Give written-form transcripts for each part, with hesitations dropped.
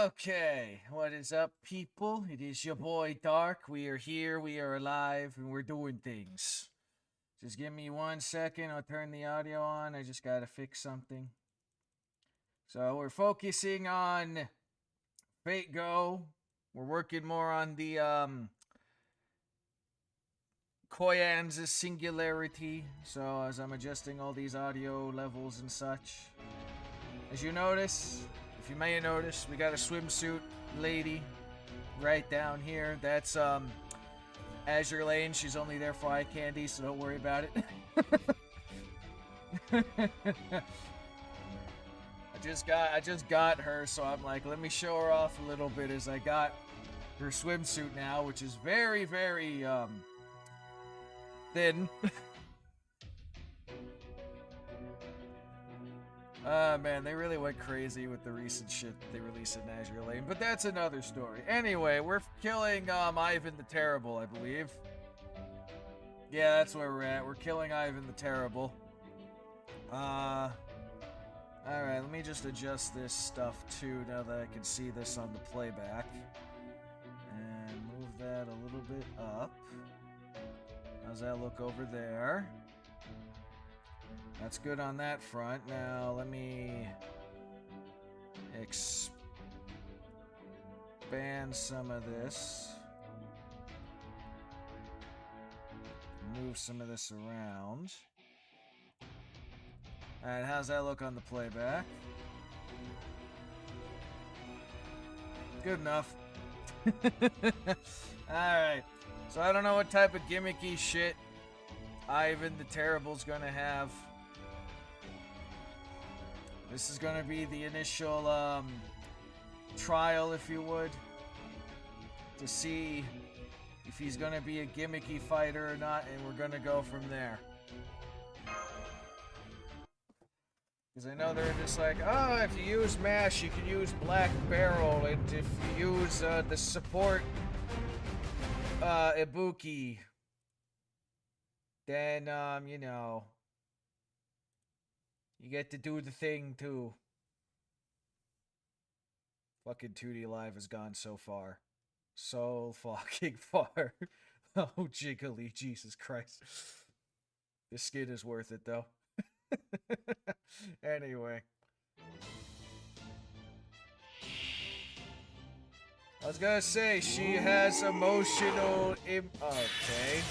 Okay, what is up, people? It is your boy Dark. We are here, we are alive, and we're doing things. Just give me 1 second, I'll turn the audio on. I just gotta fix something. So, we're focusing on Fate Go. We're working more on the, Koyan's Singularity. So, as I'm adjusting all these audio levels and such, as you notice, if you may have noticed, we got a swimsuit lady right down here. That's Azure Lane. She's only there for eye candy, so don't worry about it. I just got her, so I'm like, let me show her off a little bit as I got her swimsuit now, which is very, very thin. Man, they really went crazy with the recent shit they released in Azure Lane, but that's another story. Anyway, we're killing Ivan the Terrible, I believe. Yeah, that's where we're at. We're killing Ivan the Terrible. Alright, let me just adjust this stuff too, now that I can see this on the playback. And move that a little bit up. How's that look over there? That's good on that front. Now, let me expand some of this. Move some of this around. Alright, how's that look on the playback? Good enough. Alright. So I don't know what type of gimmicky shit Ivan the Terrible's gonna have. This is gonna be the initial trial, if you would, to see if he's gonna be a gimmicky fighter or not, and we're gonna go from there. Because I know they're just like, oh, if you use MASH, you can use Black Barrel, and if you use the support Ibuki, then, you know, you get to do the thing, too. Fucking 2D Live has gone so far. So fucking far. Oh, jiggly, Jesus Christ. This skin is worth it, though. Anyway. I was gonna say, she has emotional okay.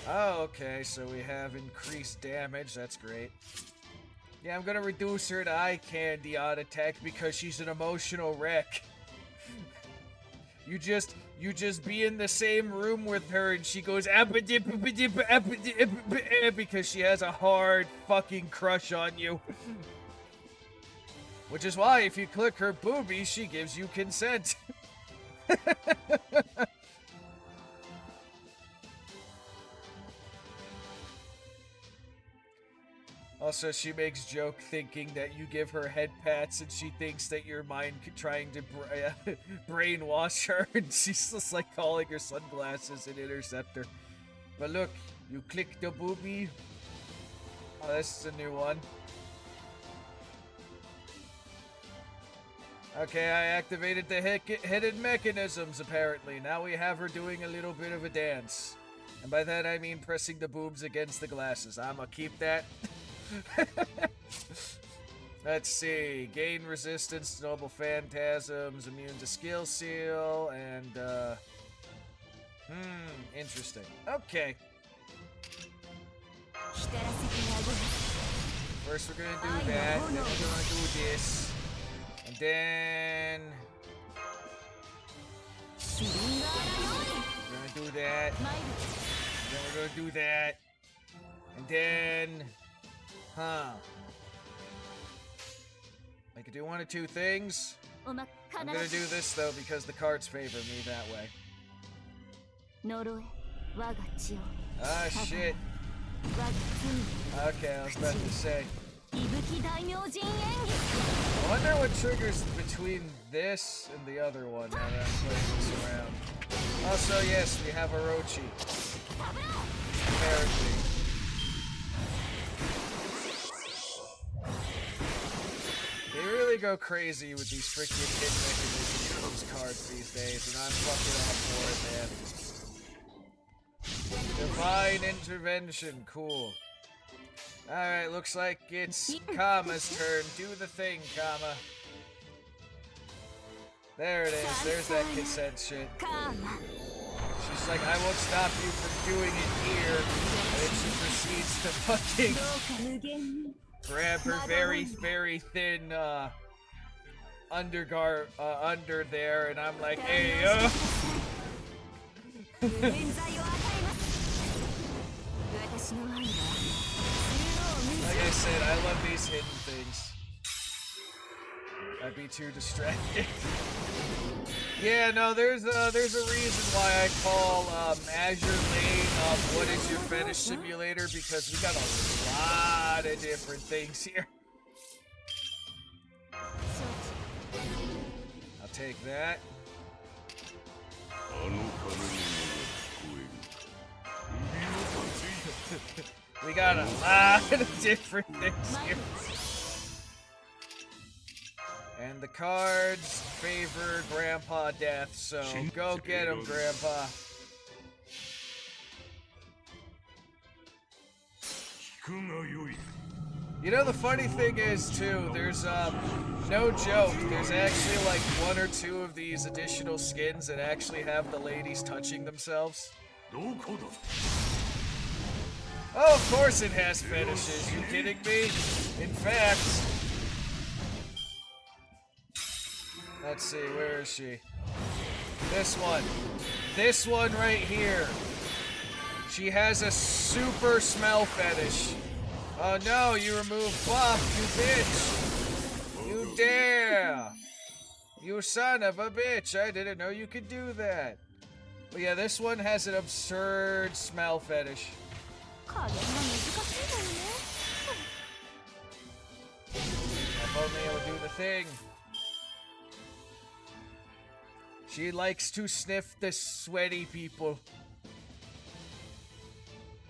Oh, okay, so we have increased damage, that's great. Yeah, I'm gonna reduce her to eye candy on attack because she's an emotional wreck. You just be in the same room with her and she goes because she has a hard fucking crush on you. Which is why if you click her boobies, she gives you consent. Also, she makes joke thinking that you give her head pats and she thinks that you're trying to brainwash her, and she's just like calling her sunglasses an interceptor. But look, you click the boobie. Oh, this is a new one. Okay, I activated the hidden mechanisms, apparently. Now we have her doing a little bit of a dance. And by that I mean pressing the boobs against the glasses. I'ma keep that. Let's see. Gain resistance to noble phantasms, immune to skill seal, and interesting. Okay. First we're gonna do that, then we're gonna do this. And then we're gonna do that. And then we're gonna do that. And then I could do one of two things. I'm gonna do this though because the cards favor me that way. Ah, shit. Okay, I was about to say. I wonder what triggers between this and the other one now that I'm playing this around. Also, yes, we have Orochi. Apparently. really go crazy with these freaking hit mechanisms of those cards these days, and I'm fucking all for it, man. Divine intervention, cool. Alright, looks like it's Kama's turn. Do the thing, Kama. There it is, there's that consent shit. She's like, I won't stop you from doing it here. And then she proceeds to fucking grab her very, very thin, under there, and I'm like, hey, yo! Like I said, I love these hidden things. I'd be too distracted. Yeah, no, there's a reason why I call Azure Lane What Is Your Fetish Simulator, because we got a lot of different things here. I'll take that. We got a lot of different things here. And the cards favor Grandpa Death, so go get him, Grandpa. You know, the funny thing is, too, there's, no joke, there's actually like 1 or 2 of these additional skins that actually have the ladies touching themselves. Oh, of course it has fetishes, you kidding me? In fact... Let's see, where is she? This one. This one right here. She has a super smell fetish. Oh no, you removed Buff, you bitch! You dare! You son of a bitch, I didn't know you could do that. But yeah, this one has an absurd smell fetish. If only it would do the thing. She likes to sniff the sweaty people.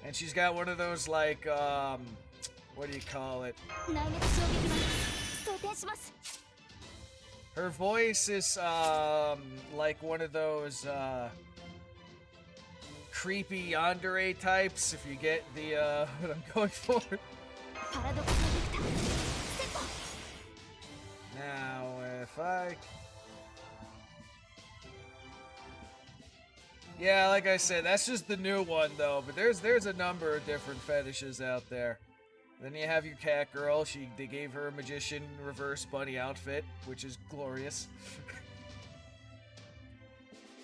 And she's got one of those, like, what do you call it? Her voice is, like one of those, creepy yandere types, if you get the, what I'm going for. Now, if I... Yeah, like I said, that's just the new one, though. But there's a number of different fetishes out there. Then you have your cat girl. They gave her a magician reverse bunny outfit, which is glorious.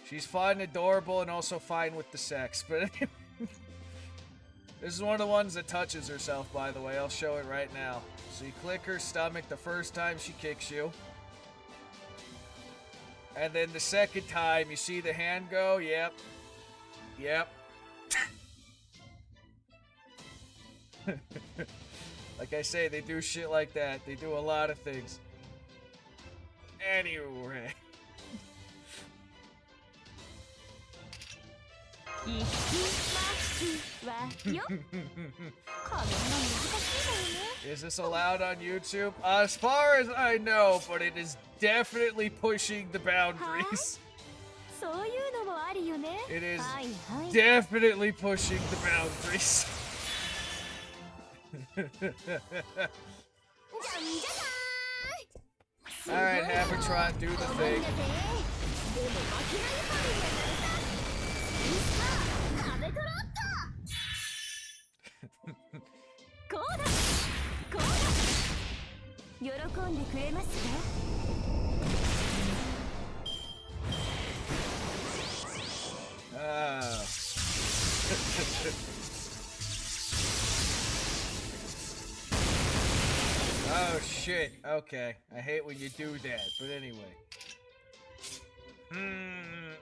She's fun, adorable, and also fine with the sex. But this is one of the ones that touches herself, by the way. I'll show it right now. So you click her stomach the first time she kicks you. And then the second time, you see the hand go? Yep. Yep. Like I say, they do shit like that. They do a lot of things. Anyway. Is this allowed on YouTube? As far as I know, but it is definitely pushing the boundaries. It is definitely pushing the boundaries. Alright, Havatron, do the thing. Oh shit, okay. I hate when you do that, but anyway.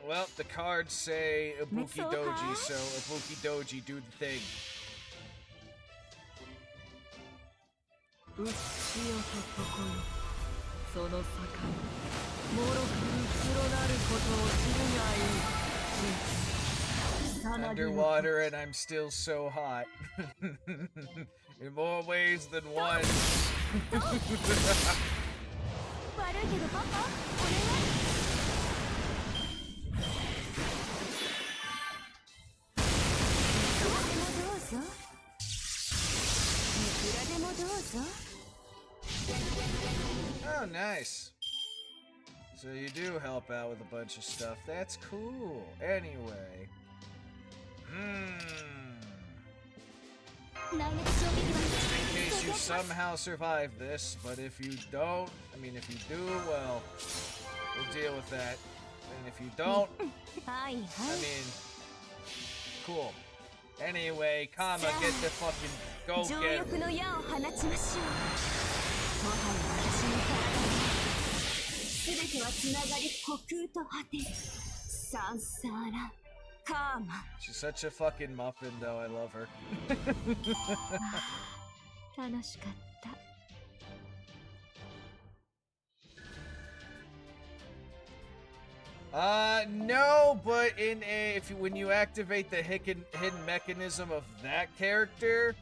Well, the cards say Ibuki Doji, so Ibuki Doji, do the thing. Underwater and I'm still so hot. In more ways than one. Oh, nice. So you do help out with a bunch of stuff. That's cool. Anyway. Just in case you somehow survive this, but if you don't, if you do, well, we'll deal with that. And if you don't, cool. Anyway, Kama, get the fucking go get it. She's such a fucking muffin, though. I love her. No, but when you activate the hidden mechanism of that character,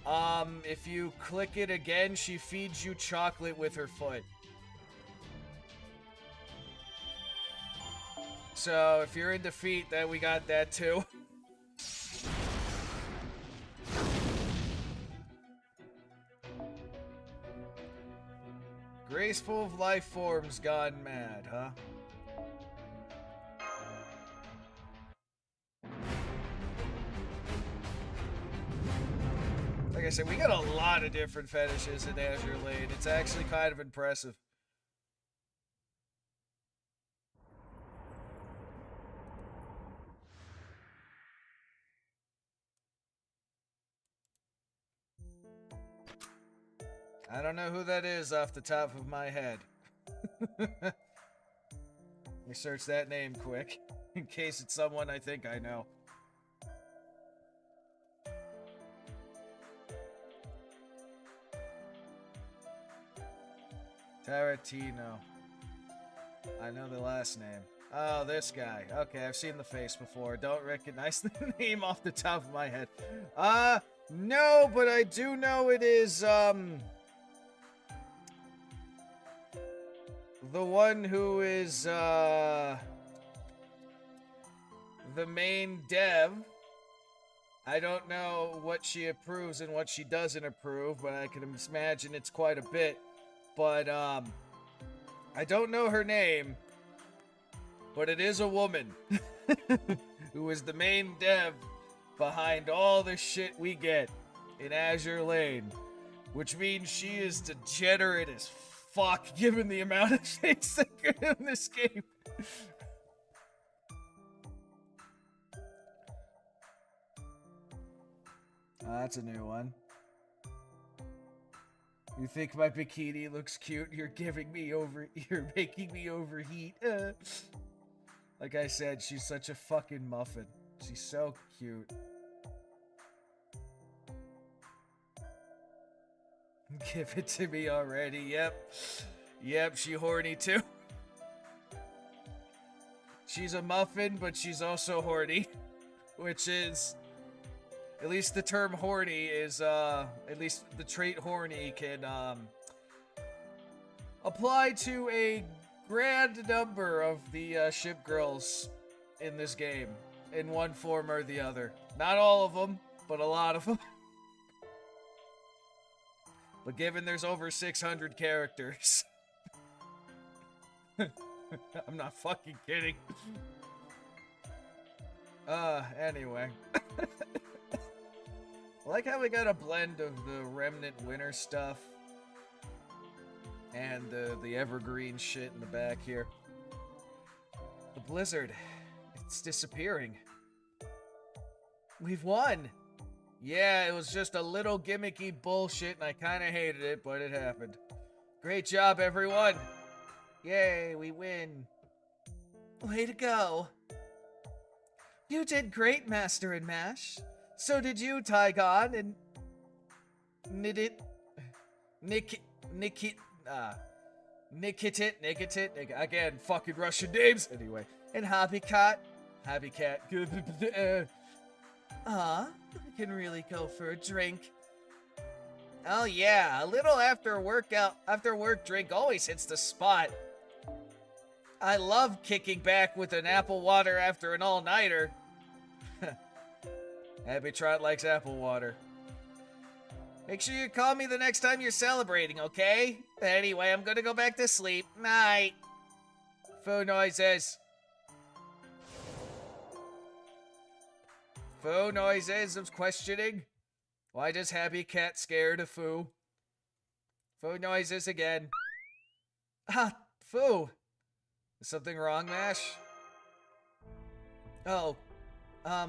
if you click it again, she feeds you chocolate with her foot. So if you're in defeat, then we got that too. Graceful of life forms gone mad, huh? Like I said, we got a lot of different fetishes in Azure Lane. It's actually kind of impressive. I don't know who that is off the top of my head. Let me search that name quick, in case it's someone I think I know. Tarantino. I know the last name. Oh, this guy. Okay, I've seen the face before. Don't recognize the name off the top of my head. No, but I do know it is, the one who is, the main dev. I don't know what she approves and what she doesn't approve, but I can imagine it's quite a bit. But, I don't know her name, but it is a woman who is the main dev behind all the shit we get in Azure Lane, which means she is degenerate as fuck given the amount of things that are in this game. That's a new one. You think my bikini looks cute? You're making me overheat. Like I said, she's such a fucking muffin. She's so cute. Give it to me already. Yep, she horny too. She's a muffin, but she's also horny. Which is... At least the term horny is, at least the trait horny can, apply to a grand number of the, ship girls in this game, in one form or the other. Not all of them, but a lot of them. But given there's over 600 characters... I'm not fucking kidding. Anyway. I like how we got a blend of the Remnant Winter stuff and the evergreen shit in the back here. The blizzard, it's disappearing. We've won! Yeah, it was just a little gimmicky bullshit and I kinda hated it, but it happened. Great job, everyone! Yay, we win. Way to go. You did great, Master and Mash. So did you, Tygon, and... Nikitit, again, fucking Russian names. Anyway, and Happy Cat. I can really go for a drink. Oh yeah, a little after work drink always hits the spot. I love kicking back with an apple water after an all-nighter. Abby Trot likes apple water. Make sure you call me the next time you're celebrating, okay? Anyway, I'm gonna go back to sleep. Night. Foo noises. Foo noises. I'm questioning. Why does Happy Cat scared of Foo? Foo noises again. Ah, Foo. Is something wrong, Mash? Oh, I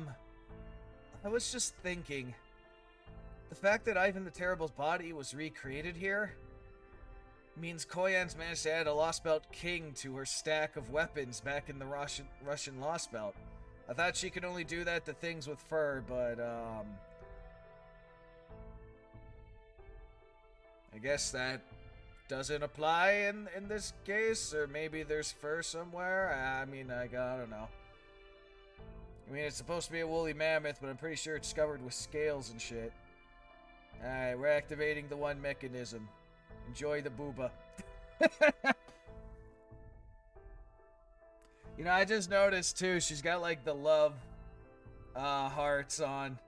was just thinking. The fact that Ivan the Terrible's body was recreated here means Koyan's managed to add a Lost Belt King to her stack of weapons back in the Russian Lost Belt. I thought she could only do that to things with fur, but, I guess that doesn't apply in this case, or maybe there's fur somewhere. I mean, I don't know. I mean, it's supposed to be a woolly mammoth, but I'm pretty sure it's covered with scales and shit. Alright, we're activating the one mechanism. Enjoy the booba. You know, I just noticed too, she's got like the love hearts on.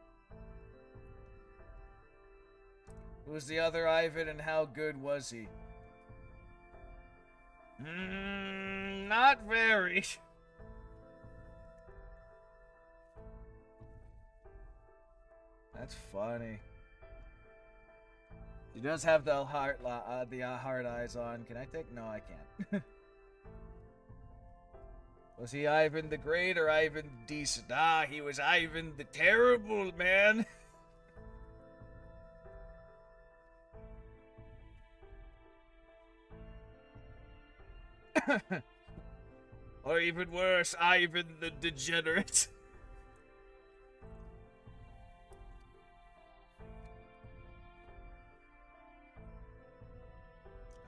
Who's the other Ivan and how good was he? Not very. That's funny. He does have the heart eyes on. Can I take? No, I can't. Was he Ivan the Great or Ivan the Decent? Ah, he was Ivan the Terrible, man. Or even worse, Ivan the Degenerate.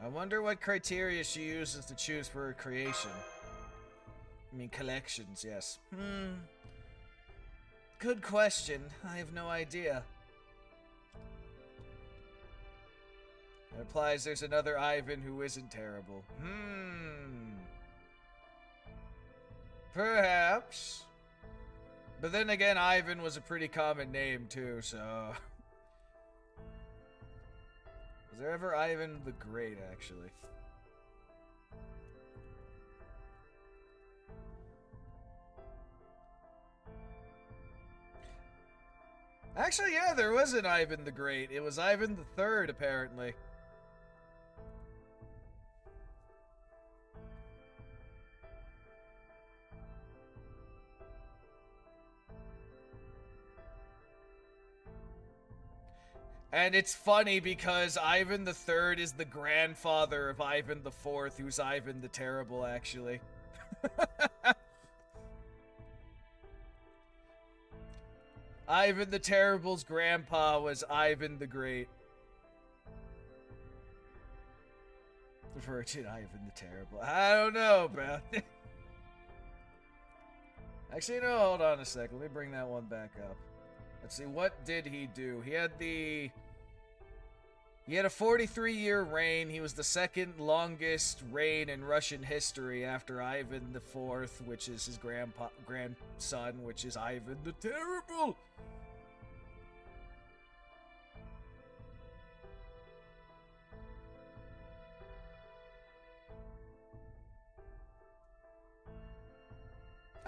I wonder what criteria she uses to choose for her creation. I mean, collections, yes. Good question. I have no idea. It implies there's another Ivan who isn't terrible. Perhaps. But then again, Ivan was a pretty common name, too, so... Was there ever Ivan the Great, actually? Actually, yeah, there was an Ivan the Great. It was Ivan the Third, apparently. And it's funny because Ivan the Third is the grandfather of Ivan the Fourth, who's Ivan the Terrible, actually. Ivan the Terrible's grandpa was Ivan the Great. Virgin Ivan the Terrible. I don't know about it. Actually, no, hold on a sec. Let me bring that one back up. Let's see, what did he do? He had a 43-year reign. He was the second longest reign in Russian history after Ivan the Fourth, which is his grandson, which is Ivan the Terrible.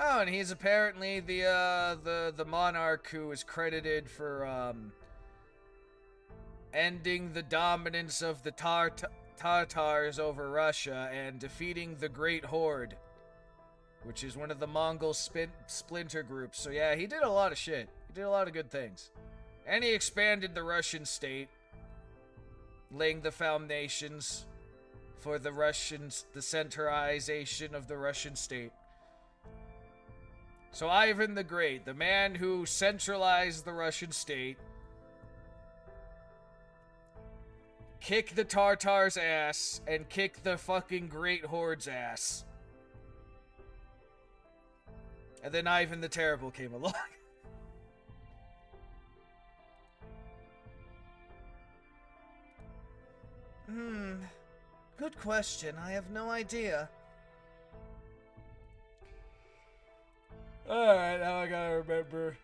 Oh, and he's apparently the monarch who is credited for ending the dominance of the Tatars over Russia and defeating the Great Horde, which is one of the Mongol splinter groups. So yeah, he did a lot of shit. He did a lot of good things. And he expanded the Russian state, laying the foundations for the centralization of the Russian state. So Ivan the Great, the man who centralized the Russian state, kick the Tartars' ass, and kick the fucking Great Horde's ass. And then Ivan the Terrible came along. Good question. I have no idea. Alright, now I gotta remember.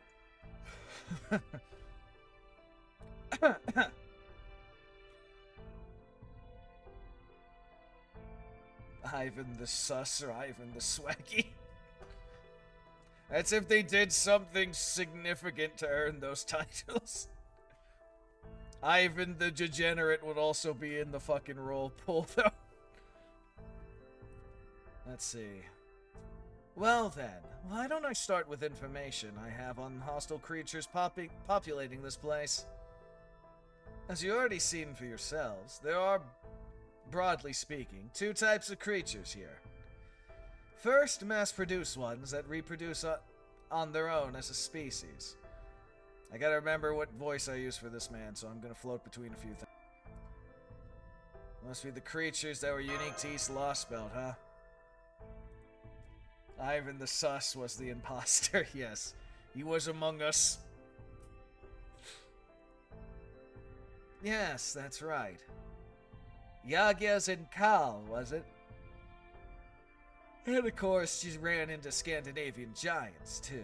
Ivan the Sus or Ivan the Swaggy. That's if they did something significant to earn those titles. Ivan the Degenerate would also be in the fucking roll pool, though. Let's see. Well then, why don't I start with information I have on hostile creatures populating this place? As you already seen for yourselves, there are, broadly speaking, two types of creatures here. First, mass-produced ones that reproduce on their own as a species. I gotta remember what voice I use for this man, so I'm gonna float between a few things. Must be the creatures that were unique to East Lost Belt, huh? Ivan the Sus was the imposter, yes. He was among us. Yes, that's right. Yagyas and Kal, was it? And of course, she ran into Scandinavian giants, too.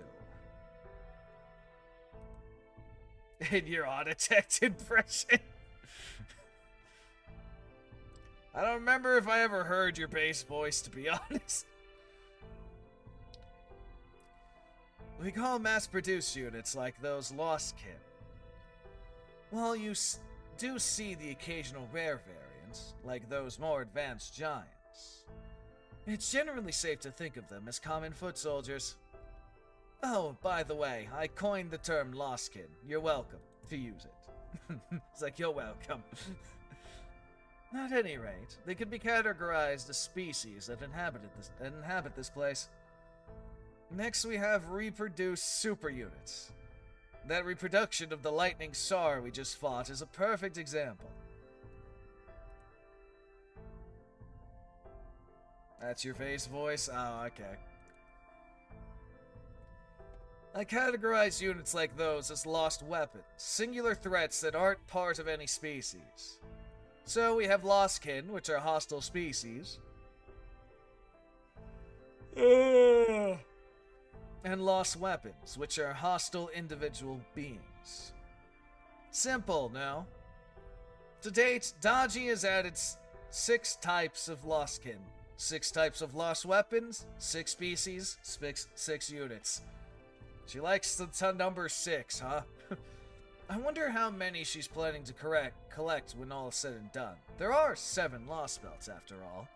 In your Auditect impression. I don't remember if I ever heard your bass voice, to be honest. We call mass-produced units like those Lost Kin. Well, you do see the occasional rare variants, like those more advanced giants. It's generally safe to think of them as common foot soldiers. Oh, by the way, I coined the term Lostkin. You're welcome to use it. It's like, you're welcome. At any rate, they could be categorized as species that inhabit this place. Next, we have reproduced super units. That reproduction of the lightning Sar we just fought is a perfect example. That's your face voice? Oh, okay. I categorize units like those as lost weapons, singular threats that aren't part of any species. So we have lost kin, which are hostile species. And lost weapons, which are hostile individual beings. Simple, no? To date, Daji has added 6 types of lost kin, 6 types of lost weapons, 6 species, 6 units. She likes the number 6, huh? I wonder how many she's planning to collect when all is said and done. There are 7 lost belts, after all.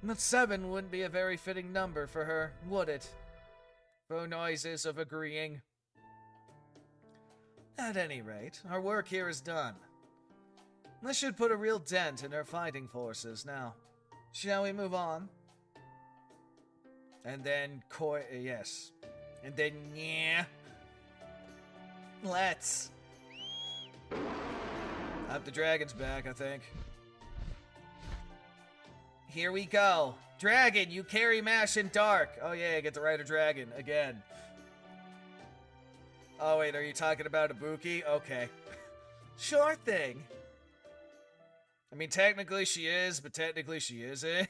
But 7 wouldn't be a very fitting number for her, would it? For noises of agreeing. At any rate, our work here is done. This should put a real dent in her fighting forces now. Shall we move on? And then yes. And then yeah. Let's. Up the dragon's back, I think. Here we go. Dragon, you carry mash in dark. Oh yeah, I get to ride a dragon again. Oh wait, are you talking about Ibuki? Okay. Sure thing. I mean, technically she is, but technically she isn't.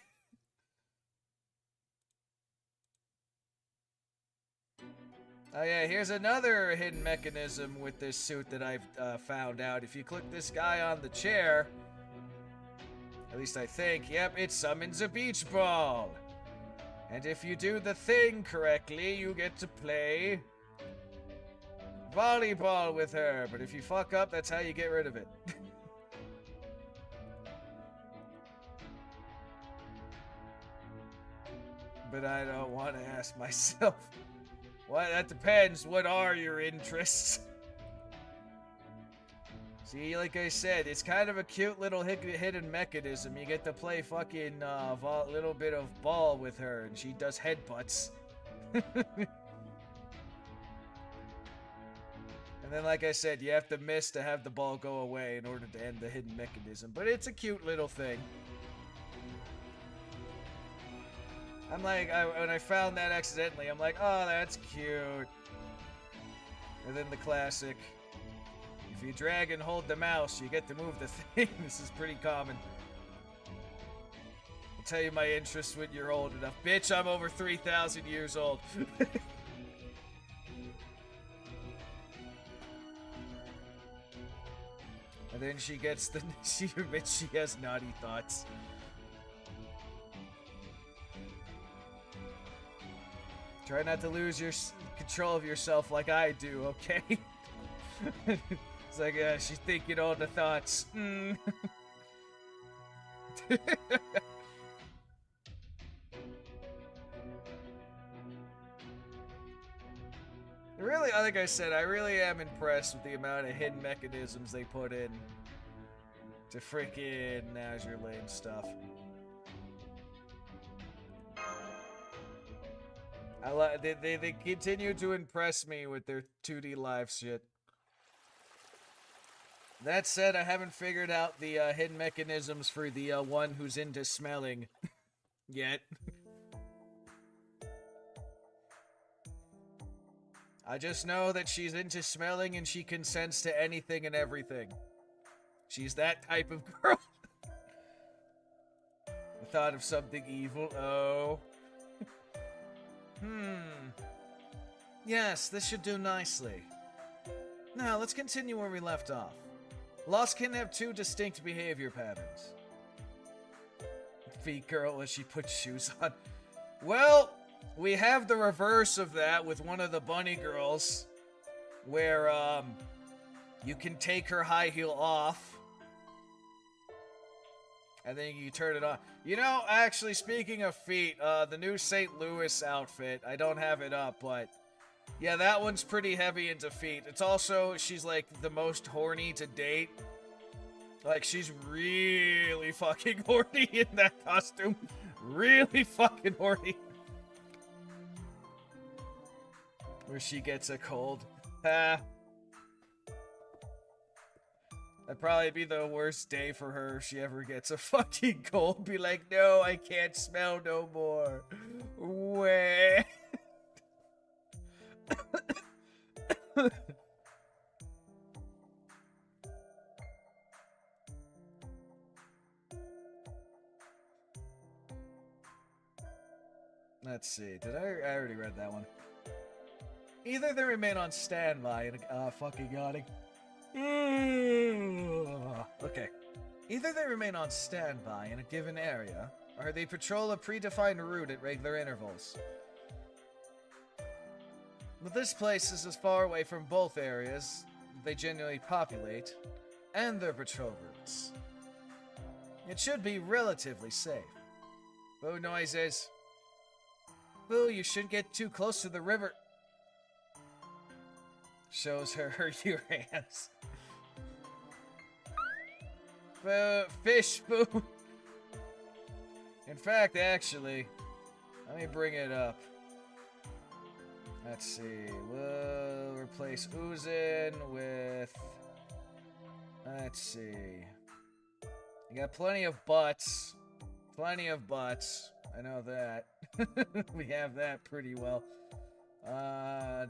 Oh yeah, here's another hidden mechanism with this suit that I've found out. If you click this guy on the chair, at least I think, yep, it summons a beach ball. And if you do the thing correctly, you get to play volleyball with her. But if you fuck up, that's how you get rid of it. But I don't want to ask myself. Well, that depends. What are your interests? See, like I said, it's kind of a cute little hidden mechanism. You get to play fucking little bit of ball with her, and she does headbutts. And then, like I said, you have to miss to have the ball go away in order to end the hidden mechanism. But it's a cute little thing. I'm like, when I found that accidentally, I'm like, oh, that's cute. And then the classic If you drag and hold the mouse, you get to move the thing. This is pretty common. I'll tell you my interest when you're old enough. Bitch, I'm over 3,000 years old. And then she gets the... She admits she has naughty thoughts. Try not to lose your control of yourself like I do, okay? It's like, she's thinking all the thoughts. Really, like I said, I really am impressed with the amount of hidden mechanisms they put in to freaking Azure Lane stuff. They continue to impress me with their 2D live shit. That said, I haven't figured out the hidden mechanisms for the one who's into smelling yet. I just know that she's into smelling and she consents to anything and everything. She's that type of girl. I thought of something evil. Oh. Yes, this should do nicely. Now, let's continue where we left off. Lost can have two distinct behavior patterns. Feet girl as she puts shoes on. Well, we have the reverse of that with one of the bunny girls, where you can take her high heel off, and then you turn it on. You know, actually, speaking of feet, the new St. Louis outfit, I don't have it up, but yeah, that one's pretty heavy into feet. It's also, she's like the most horny to date. Like, she's really fucking horny in that costume. Really fucking horny. Where she gets a cold. That'd probably be the worst day for her if she ever gets a fucking cold. Be like, no, I can't smell no more. Wah. Let's see. Did I already read that one. Either they remain on standby and fucking yawning. Okay. Either they remain on standby in a given area, or they patrol a predefined route at regular intervals. But this place is as far away from both areas they genuinely populate, and their patrol routes. It should be relatively safe. Boo noises. Boo, you shouldn't get too close to the river. Shows her your hands. Fish, boo. In fact, actually, let me bring it up. Let's see. We'll replace oozing with... Let's see. You got plenty of butts. Plenty of butts. I know that. We have that pretty well. Where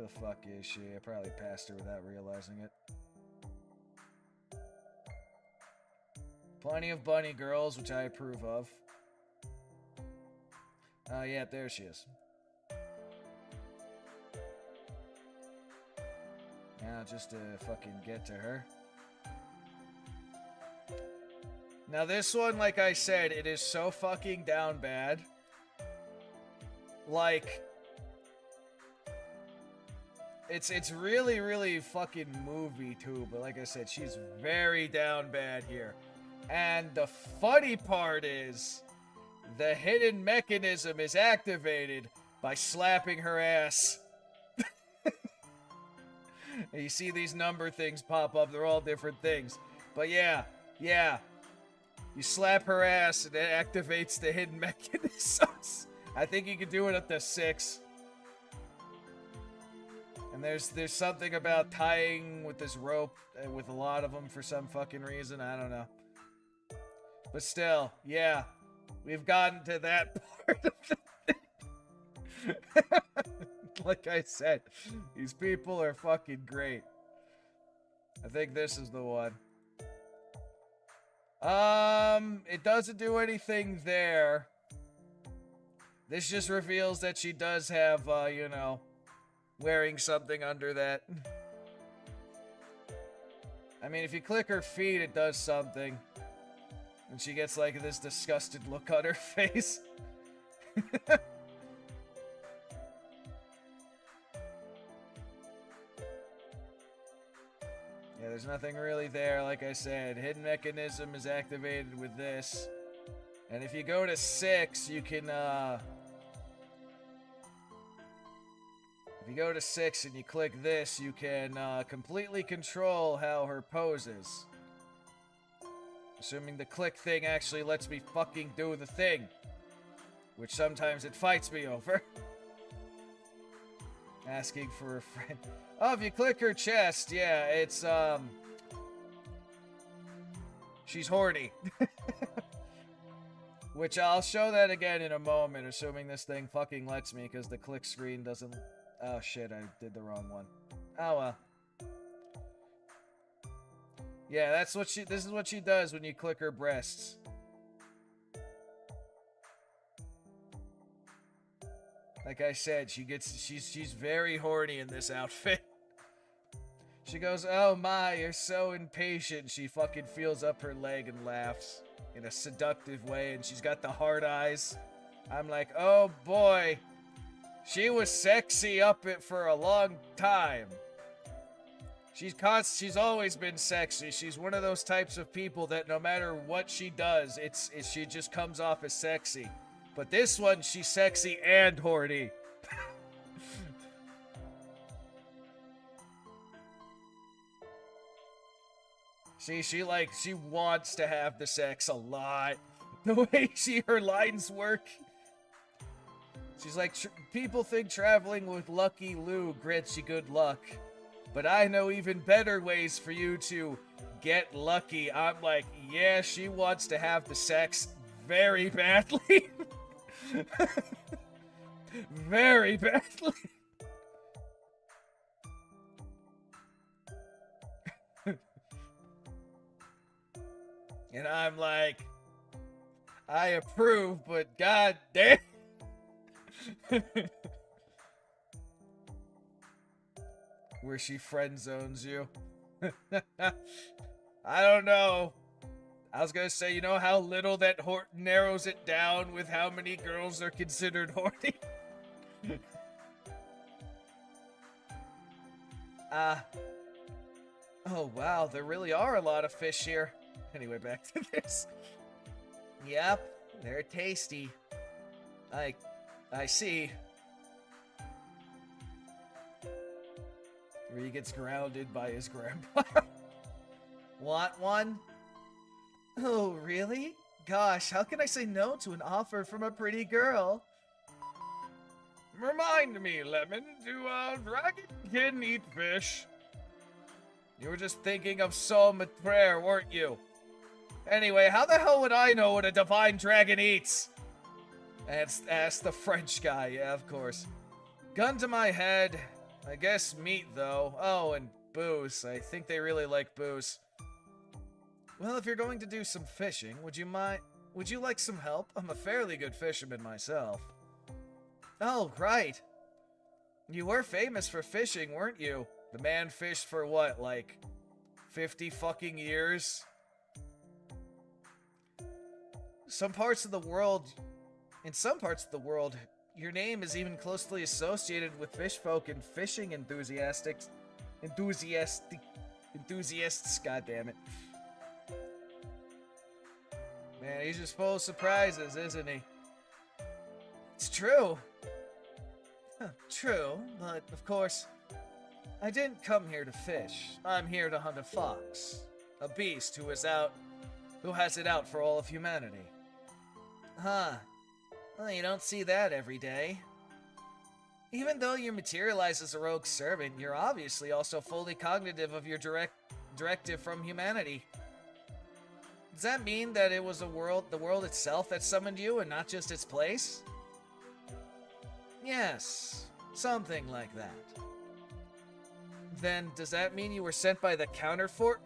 the fuck is she? I probably passed her without realizing it. Plenty of bunny girls, which I approve of. Yeah, there she is. Now, just to fucking get to her. Now, this one, like I said, it is so fucking down bad. Like, it's really, really fucking movie too, but like I said, she's very down bad here. And the funny part is, the hidden mechanism is activated by slapping her ass. And you see these number things pop up, they're all different things. But yeah. You slap her ass and it activates the hidden mechanisms. I think you can do it up to 6. And there's something about tying with this rope with a lot of them for some fucking reason. I don't know. But still, yeah. We've gotten to that part of the thing. Like I said, these people are fucking great. I think this is the one. It doesn't do anything there. This just reveals that she does have, you know, wearing something under that. I mean, if you click her feet, it does something. And she gets, like, this disgusted look on her face. Yeah, there's nothing really there, like I said. Hidden mechanism is activated with this. And if you go to 6, you can, if you go to 6 and you click this, you can, completely control how her poses. Assuming the click thing actually lets me fucking do the thing. Which sometimes it fights me over. Asking for a friend. Oh, if you click her chest, yeah, it's, she's horny. Which I'll show that again in a moment, assuming this thing fucking lets me, because the click screen doesn't... Oh shit, I did the wrong one. Oh well. Yeah, that's what she... This is what she does when you click her breasts. Like I said, she's very horny in this outfit. She goes, "Oh my, you're so impatient." She fucking feels up her leg and laughs in a seductive way, and she's got the hard eyes. I'm like, oh boy. She was sexy up it for a long time. She's always been sexy. She's one of those types of people that no matter what she does, she just comes off as sexy. But this one, she's sexy and horny. See, she wants to have the sex a lot. The way her lines work. She's like, people think traveling with Lucky Lou grants you good luck. But I know even better ways for you to get lucky. I'm like, yeah, she wants to have the sex very badly. Very badly. And I'm like, I approve, but god damn. Where she friend zones you. I don't know. I was gonna say, you know how little that narrows it down with how many girls are considered horny? Oh wow, there really are a lot of fish here. Anyway, back to this. Yep, they're tasty. I see. Where he gets grounded by his grandpa. Want one? Oh, really? Gosh, how can I say no to an offer from a pretty girl? Remind me, Lemon, do dragon can eat fish? You were just thinking of Somme prayer, weren't you? Anyway, how the hell would I know what a divine dragon eats? Asked the French guy, yeah, of course. Gun to my head. I guess meat, though. Oh, and booze. I think they really like booze. Well, if you're going to do some fishing, would you like some help? I'm a fairly good fisherman myself. Oh, right. You were famous for fishing, weren't you? The man fished for what, like 50 fucking years? In some parts of the world, your name is even closely associated with fish folk and fishing enthusiasts, god damn it. Man, he's just full of surprises, isn't he? It's true. True, but of course, I didn't come here to fish. I'm here to hunt a fox. A beast who has it out for all of humanity. Huh. Well, you don't see that every day. Even though you materialize as a rogue servant, you're obviously also fully cognitive of your directive from humanity. Does that mean that it was the world itself that summoned you and not just its place? Yes. Something like that. Then, does that mean you were sent by the counterfort?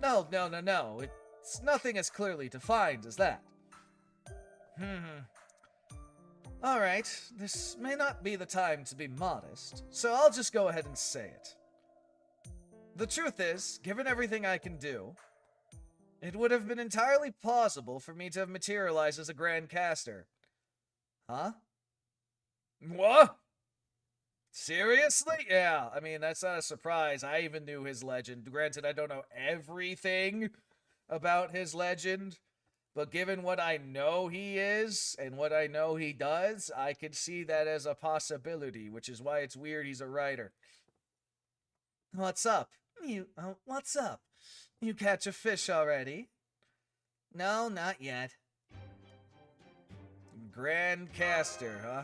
No. It's nothing as clearly defined as that. Alright, this may not be the time to be modest, so I'll just go ahead and say it. The truth is, given everything I can do, it would have been entirely plausible for me to have materialized as a Grand Caster. Huh? What? Seriously? Yeah, I mean, that's not a surprise. I even knew his legend. Granted, I don't know everything about his legend, but given what I know he is and what I know he does, I could see that as a possibility, which is why it's weird he's a writer. What's up? What's up? You catch a fish already? No, not yet. Grand Caster, huh?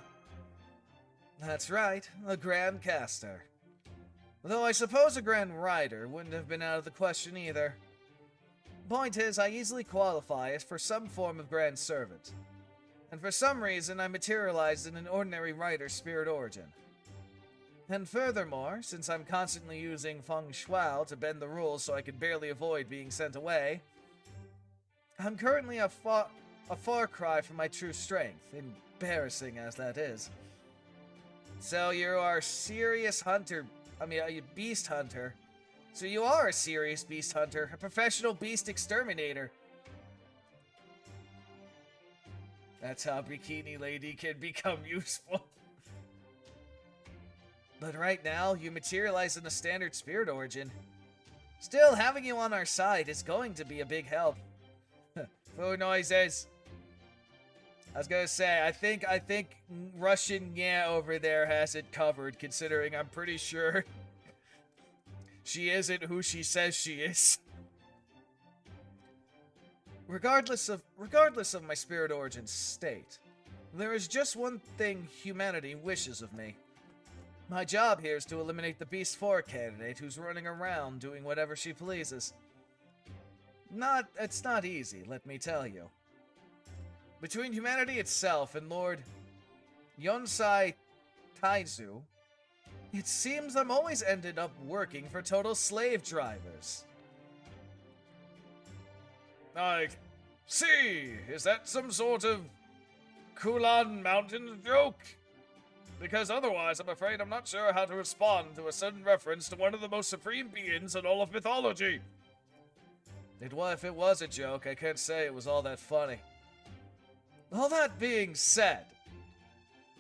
That's right, a Grand Caster. Though I suppose a Grand Rider wouldn't have been out of the question either. Point is, I easily qualify as for some form of Grand Servant. And for some reason, I materialized in an ordinary Rider spirit origin. And furthermore, since I'm constantly using Feng Shuao to bend the rules so I can barely avoid being sent away, I'm currently a far cry from my true strength, embarrassing as that is. So you are a serious hunter, a beast hunter. So you are a serious beast hunter, a professional beast exterminator. That's how Bikini Lady can become useful. But right now, you materialize in a standard spirit origin. Still, having you on our side is going to be a big help. Food noises. I was gonna say, I think Russian yeah over there has it covered, considering I'm pretty sure she isn't who she says she is. Regardless of my spirit origin state, there is just one thing humanity wishes of me. My job here is to eliminate the Beast 4 candidate who's running around doing whatever she pleases. It's not easy, let me tell you. Between humanity itself and Lord Yonsei Taizu, it seems I'm always ended up working for total slave drivers. I see. Is that some sort of Kulan Mountains joke? Because otherwise, I'm afraid I'm not sure how to respond to a sudden reference to one of the most supreme beings in all of mythology. If it was a joke, I can't say it was all that funny. All that being said,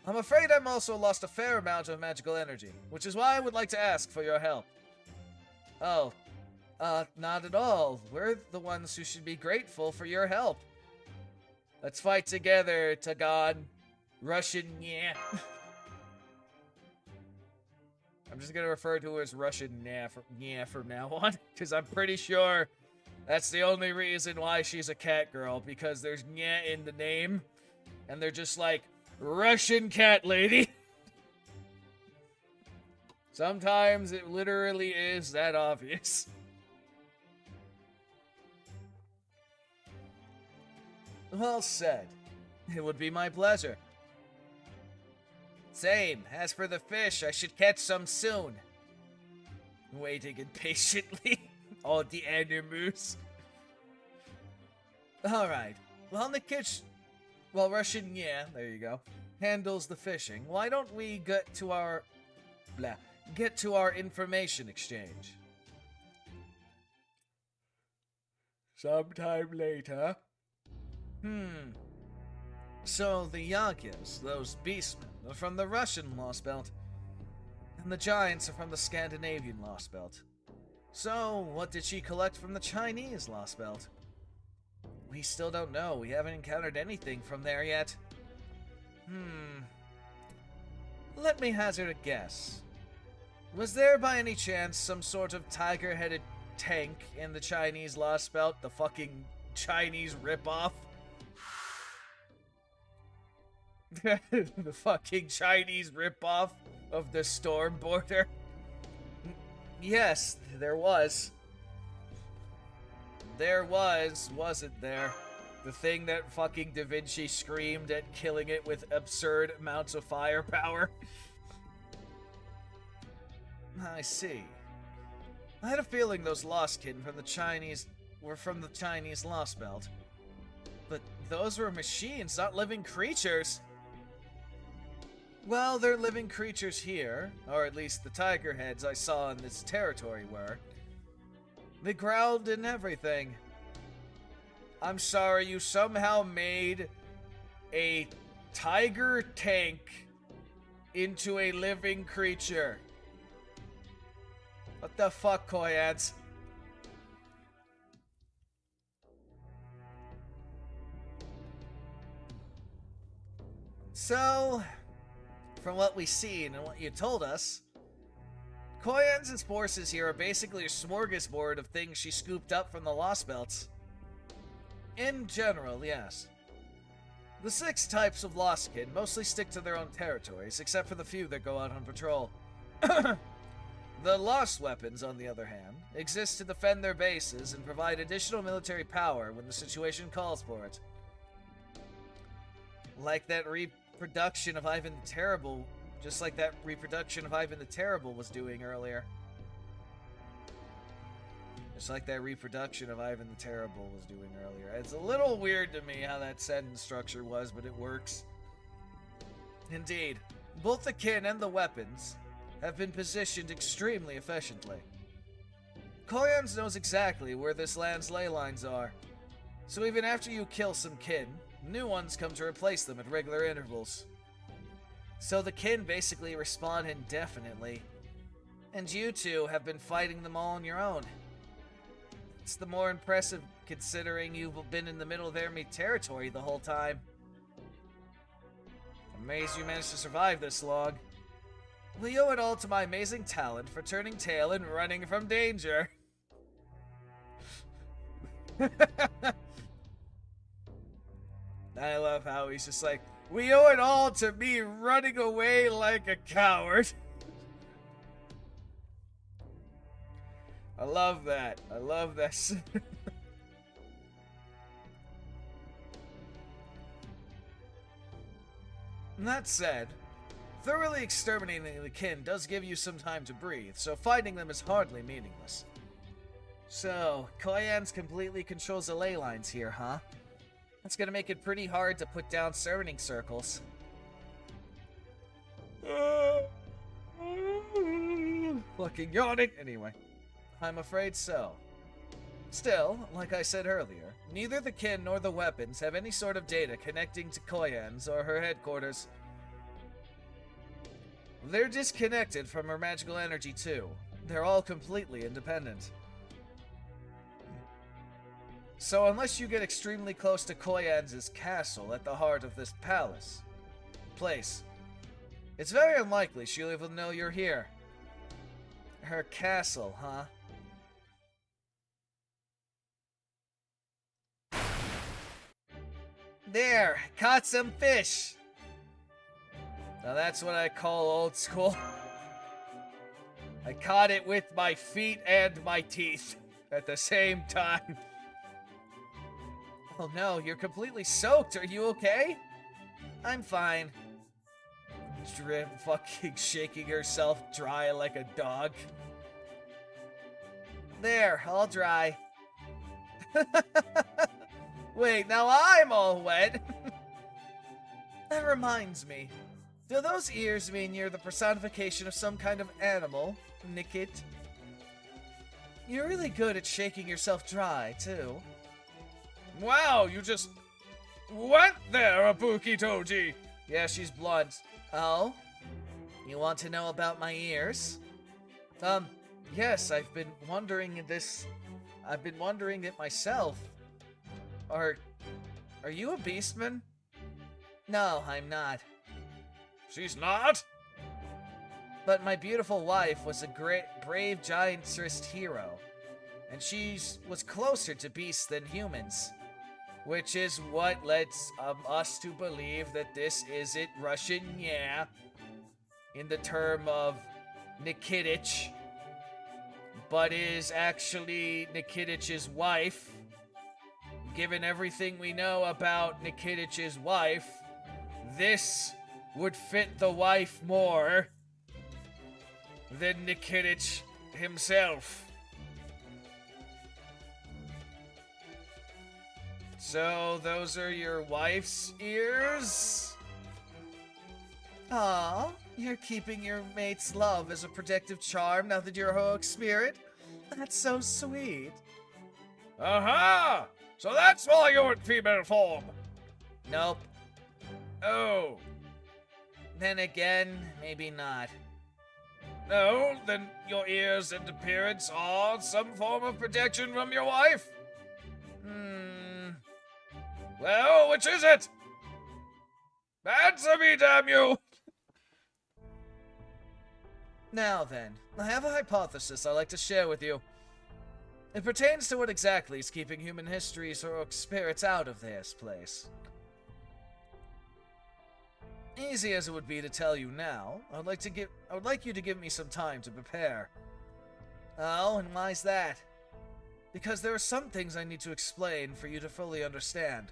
I'm afraid I'm also lost a fair amount of magical energy, which is why I would like to ask for your help. Oh, not at all. We're the ones who should be grateful for your help. Let's fight together, Tagan. Russian, yeah. I'm just gonna refer to her as Russian yeah from now on, because I'm pretty sure that's the only reason why she's a cat girl, because there's nya in the name, and they're just like, Russian cat lady. Sometimes it literally is that obvious. Well said. It would be my pleasure. Same. As for the fish, I should catch some soon. Waiting impatiently. All the animals. Alright. While Russian, yeah, there you go, handles the fishing, why don't we get to our information exchange? Sometime later. So the Yagyas, those beastmen, are from the Russian Lost Belt, and the Giants are from the Scandinavian Lost Belt. So, what did she collect from the Chinese Lost Belt? We still don't know. We haven't encountered anything from there yet. Let me hazard a guess. Was there by any chance some sort of tiger-headed tank in the Chinese Lost Belt? The fucking Chinese ripoff? The fucking Chinese ripoff of the Storm Border? Yes, there was. There was, wasn't there? The thing that fucking Da Vinci screamed at killing it with absurd amounts of firepower. I see. I had a feeling those Lostkin from the Chinese were from the Chinese Lost Belt. But those were machines, not living creatures. Well, they're living creatures here, or at least the tiger heads I saw in this territory were. They growled and everything. I'm sorry, you somehow made a tiger tank into a living creature. What the fuck, Koyans? So, from what we've seen and what you told us, Koyan's forces here are basically a smorgasbord of things she scooped up from the Lost Belts. In general, yes. The 6 types of Lostkin mostly stick to their own territories, except for the few that go out on patrol. The Lost Weapons, on the other hand, exist to defend their bases and provide additional military power when the situation calls for it. Like that reproduction of Ivan the Terrible, just like that reproduction of Ivan the Terrible was doing earlier. Just like that reproduction of Ivan the Terrible was doing earlier. It's a little weird to me how that sentence structure was, but it works. Indeed, both the kin and the weapons have been positioned extremely efficiently. Koyans knows exactly where this land's ley lines are, so even after you kill some kin, new ones come to replace them at regular intervals. So the kin basically respawn indefinitely, and you two have been fighting them all on your own. It's the more impressive considering you've been in the middle of enemy territory the whole time. Amazed you managed to survive this long. We owe it all to my amazing talent for turning tail and running from danger. I love how he's just like, we owe it all to me running away like a coward. I love that. I love this. That said, thoroughly exterminating the kin does give you some time to breathe, so fighting them is hardly meaningless. So, Koyan's completely controls the ley lines here, huh? That's gonna make it pretty hard to put down summoning circles. Fucking yawning! Anyway, I'm afraid so. Still, like I said earlier, neither the kin nor the weapons have any sort of data connecting to Koyan's or her headquarters. They're disconnected from her magical energy too. They're all completely independent. So unless you get extremely close to Koyan's castle at the heart of this place, it's very unlikely she'll even know you're here. Her castle, huh? There, caught some fish. Now that's what I call old school. I caught it with my feet and my teeth at the same time. Oh no, you're completely soaked. Are you okay? I'm fine. Drip fucking shaking herself dry like a dog. There, all dry. Wait, now I'm all wet. That reminds me. Do those ears mean you're the personification of some kind of animal, Nikit? You're really good at shaking yourself dry, too. Wow, you just went there, Abuki Toji. Yeah, she's blunt. Oh? You want to know about my ears? Yes, I've been wondering it myself. Are you a beastman? No, I'm not. She's not? But my beautiful wife was a great, brave giantess hero, and she was closer to beasts than humans, which is what lets us to believe that this isn't Russian, yeah, in the term of Nikitich, but is actually Nikitich's wife, given everything we know about Nikitich's wife, this would fit the wife more than Nikitich himself. So, those are your wife's ears? Aw, you're keeping your mate's love as a protective charm now that you're a heroic spirit? That's so sweet. Aha! So that's why you're in female form. Nope. Oh. Then again, maybe not. No, then your ears and appearance are some form of protection from your wife? Well, which is it? Answer me, damn you! Now then, I have a hypothesis I'd like to share with you. It pertains to what exactly is keeping human history's heroic spirits out of this place. Easy as it would be to tell you now, I would like you to give me some time to prepare. Oh, and why's that? Because there are some things I need to explain for you to fully understand.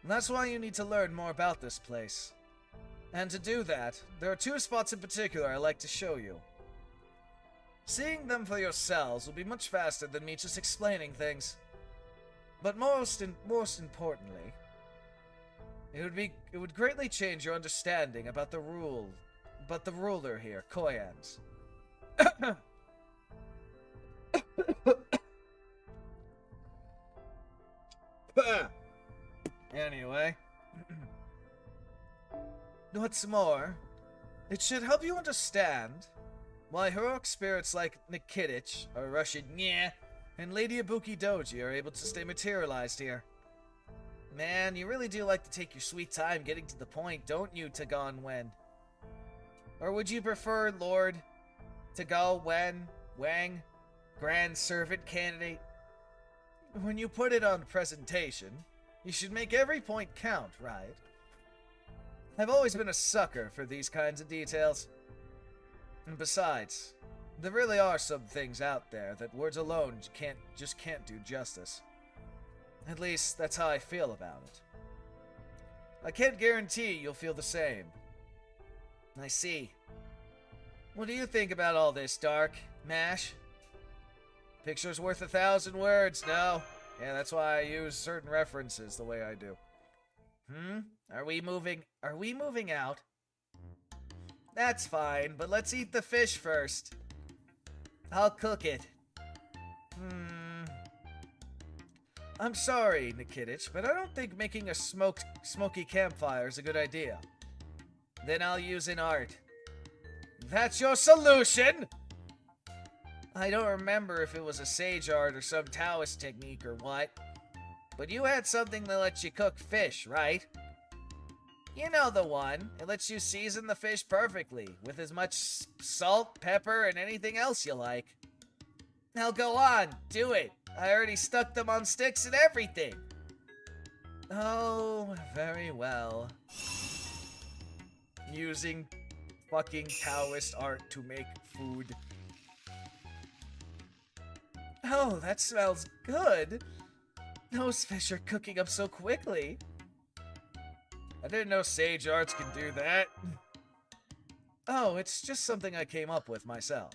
And that's why you need to learn more about this place. And to do that, there are two spots in particular I'd like to show you. Seeing them for yourselves will be much faster than me just explaining things. But most importantly, it would greatly change your understanding about the ruler here, Koyan's. Anyway. What's more, it should help you understand why heroic spirits like Nikitich, or Russian Nye, and Lady Ibuki Doji are able to stay materialized here. Man, you really do like to take your sweet time getting to the point, don't you, Tagon Wen? Or would you prefer Lord Tagal Wang, Grand Servant Candidate? When you put it on presentation, you should make every point count, right? I've always been a sucker for these kinds of details. And besides, there really are some things out there that words alone just can't do justice. At least, that's how I feel about it. I can't guarantee you'll feel the same. I see. What do you think about all this, Dark? Mash? Picture's worth 1,000 words, no? Yeah, that's why I use certain references the way I do. Are we moving out? That's fine, but let's eat the fish first. I'll cook it. I'm sorry, Nikitich, but I don't think making a smoky campfire is a good idea. Then I'll use an art. That's your solution? I don't remember if it was a sage art or some Taoist technique or what, but you had something that lets you cook fish, right? You know the one. It lets you season the fish perfectly, with as much salt, pepper, and anything else you like. Now go on, do it. I already stuck them on sticks and everything. Oh, very well. Using fucking Taoist art to make food. Oh, that smells good. Those fish are cooking up so quickly. I didn't know sage arts can do that. Oh, it's just something I came up with myself.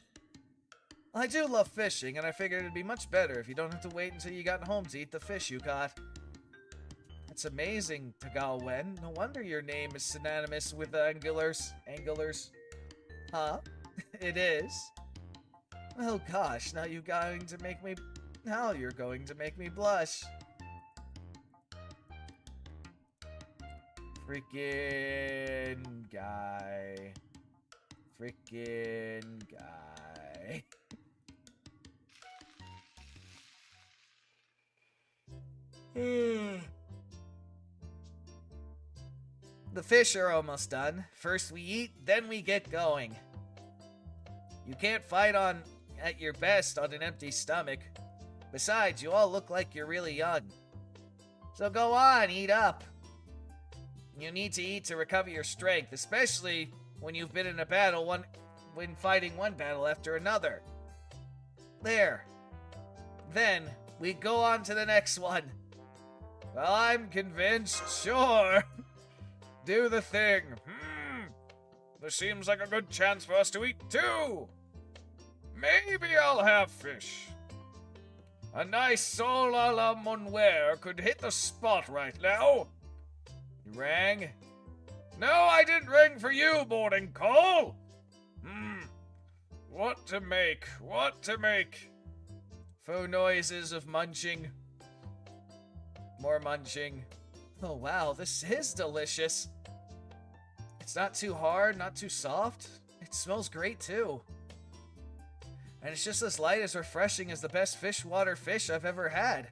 I do love fishing, and I figured it'd be much better if you don't have to wait until you got home to eat the fish you caught. It's amazing, Tagal Wen. No wonder your name is synonymous with angulars. Huh? It is? Oh gosh, now you're going to make me blush. Freaking guy. The fish are almost done. First we eat, then we get going. You can't fight at your best on an empty stomach. Besides, you all look like you're really young. So go on, eat up. You need to eat to recover your strength, especially when you've been in a battle when fighting one battle after another. There. Then, we go on to the next one. Well, I'm convinced. Sure. Do the thing. This seems like a good chance for us to eat too. Maybe I'll have fish. A nice sol a la monware could hit the spot right now. You rang? No, I didn't ring for you, boarding call. What to make? What to make? Faux noises of munching. More munching. Oh wow, this is delicious. It's not too hard, not too soft. It smells great too. And it's just as light as refreshing as the best freshwater fish I've ever had.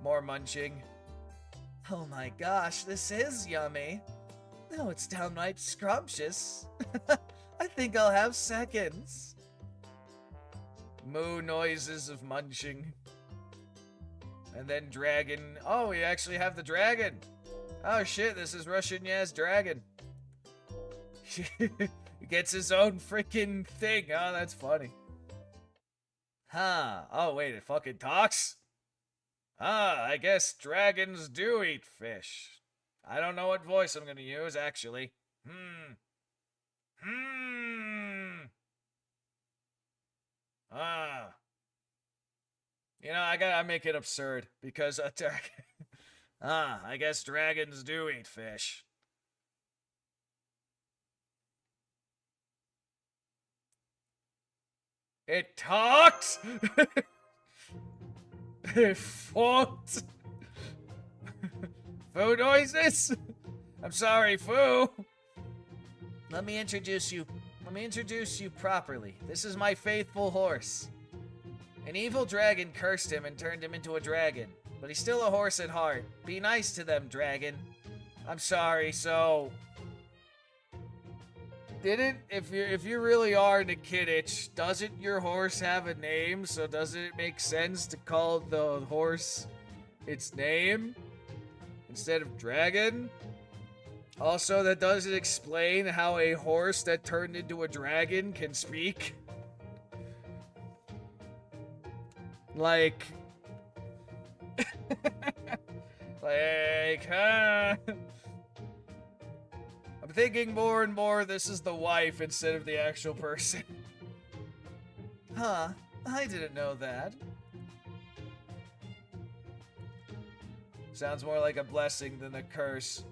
More munching. Oh my gosh, this is yummy. No, it's downright scrumptious. I think I'll have seconds. Moo noises of munching. And then dragon. Oh, we actually have the dragon. Oh shit, this is Russian Yaz Dragon. He gets his own freaking thing. Oh, that's funny. Huh. Oh, wait, it fucking talks? I guess dragons do eat fish. I don't know what voice I'm gonna use, actually. You know, I gotta make it absurd, because I guess dragons do eat fish. It talks? It fucked. Foo noises? I'm sorry, Foo. Let me introduce you properly. This is my faithful horse. An evil dragon cursed him and turned him into a dragon, but he's still a horse at heart. Be nice to them, dragon. I'm sorry, so... If you really are into Kidditch, doesn't your horse have a name? So doesn't it make sense to call the horse its name instead of dragon? Also, that doesn't explain how a horse that turned into a dragon can speak. Like... I'm thinking more and more this is the wife instead of the actual person. Huh, I didn't know that. Sounds more like a blessing than a curse.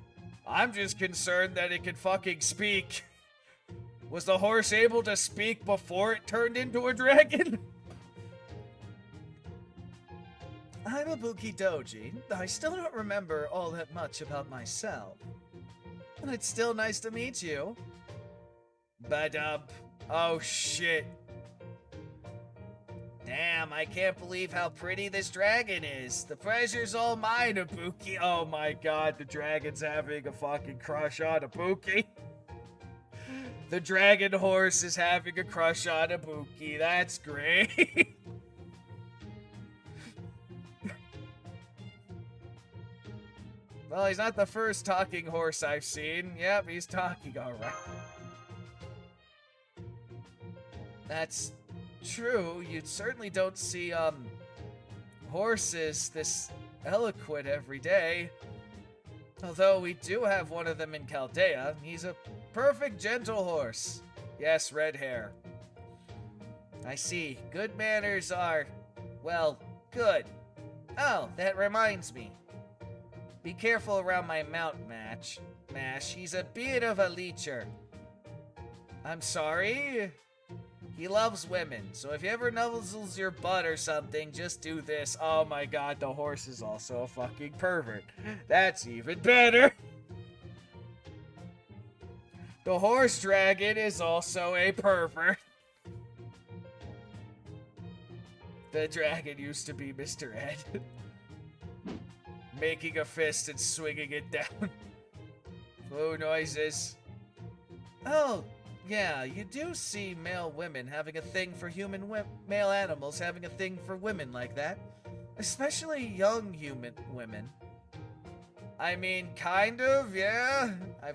I'm just concerned that it can fucking speak. Was the horse able to speak before it turned into a dragon? I'm a Buki Doji. I still don't remember all that much about myself. But it's still nice to meet you. Badub. Oh shit. Damn, I can't believe how pretty this dragon is. The pleasure's all mine, Ibuki. Oh my god, the dragon's having a fucking crush on Ibuki. The dragon horse is having a crush on Ibuki. That's great. Well, he's not the first talking horse I've seen. Yep, he's talking alright. That's true. You certainly don't see, horses this eloquent every day. Although we do have one of them in Chaldea. He's a perfect gentle horse. Yes, red hair. I see. Good manners are, well, good. Oh, that reminds me. Be careful around my mount, Mash. He's a bit of a leecher. I'm sorry? He loves women, so if he ever nuzzles your butt or something, just do this. Oh my god, the horse is also a fucking pervert. That's even better. The horse dragon is also a pervert. The dragon used to be Mr. Ed. Making a fist and swinging it down. Foo noises. Oh, yeah, you do see male women having a thing for male animals having a thing for women like that. Especially young human women. I mean, kind of, yeah.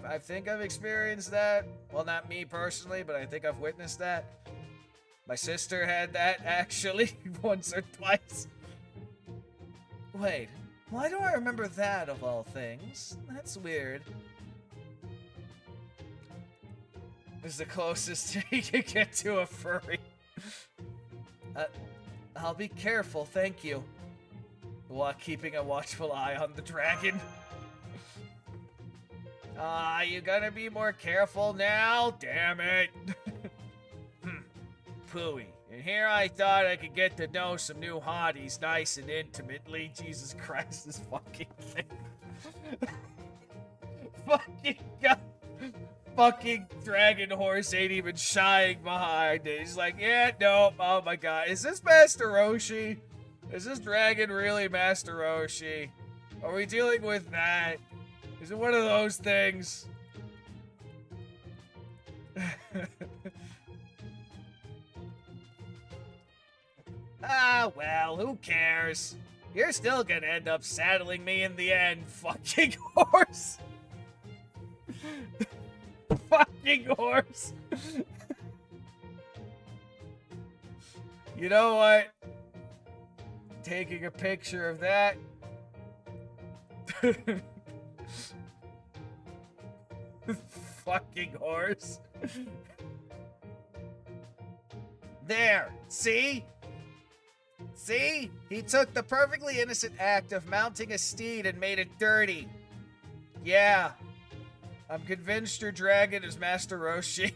I think I've experienced that. Well, not me personally, but I think I've witnessed that. My sister had that, actually, once or twice. Wait, Why do I remember that, of all things? That's weird. This is the closest he can get to a furry. I'll be careful, thank you. While keeping a watchful eye on the dragon. You gonna be more careful now? Damn it. Pooey. And here I thought I could get to know some new hotties nice and intimately. Jesus Christ, this fucking thing. Fucking God. Fucking dragon horse ain't even shying behind it. He's like, yeah, nope. Oh my God. Is this Master Roshi? Is this dragon really Master Roshi? Are we dealing with that? Is it one of those things? Well, who cares? You're still gonna end up saddling me in the end, fucking horse. Fucking horse. You know what? Taking a picture of that. Fucking horse. There, see? See? He took the perfectly innocent act of mounting a steed and made it dirty. Yeah. I'm convinced your dragon is Master Roshi.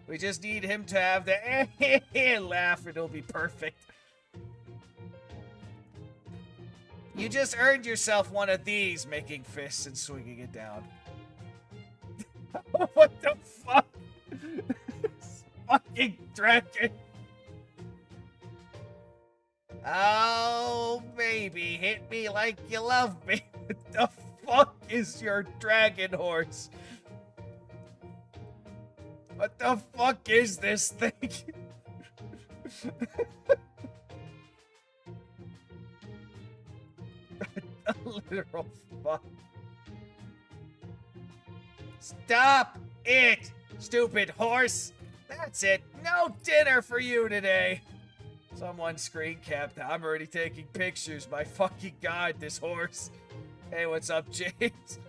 We just need him to have the laugh and it'll be perfect. You just earned yourself one of these, making fists and swinging it down. What the fuck? Fucking dragon. Oh, baby, hit me like you love me. What the fuck is your dragon horse? What the fuck is this thing? A literal fuck. Stop it, stupid horse. That's it. No dinner for you today. Someone screen capped. I'm already taking pictures. My fucking God, this horse. Hey, what's up, James?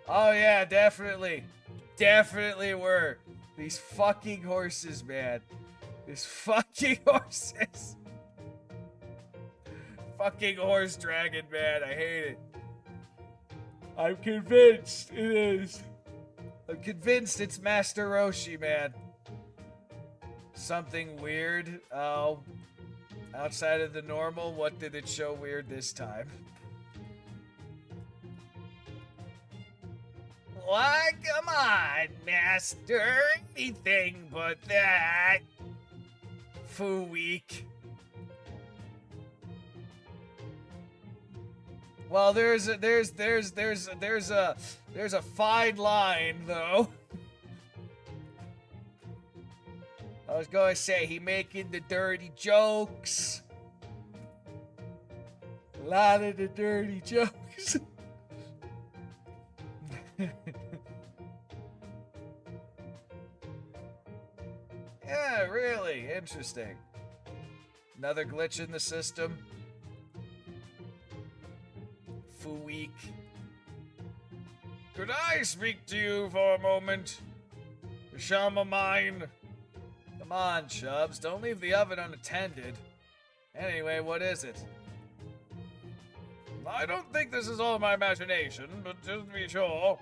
Oh, yeah, definitely. Definitely were. These fucking horses, man. These fucking horses. Fucking horse dragon, man. I hate it. I'm convinced it is. I'm convinced it's Master Roshi, man. Something weird. Oh. Outside of the normal, what did it show weird this time? Why, come on, Master. Anything but that. Foo weak. Well, there's a fine line though. I was gonna say he making the dirty jokes. A lot of the dirty jokes. Yeah, really interesting. Another glitch in the system. Week. Could I speak to you for a moment? Shama mine. Come on, Chubbs. Don't leave the oven unattended. Anyway, what is it? I don't think this is all my imagination, but just to be sure.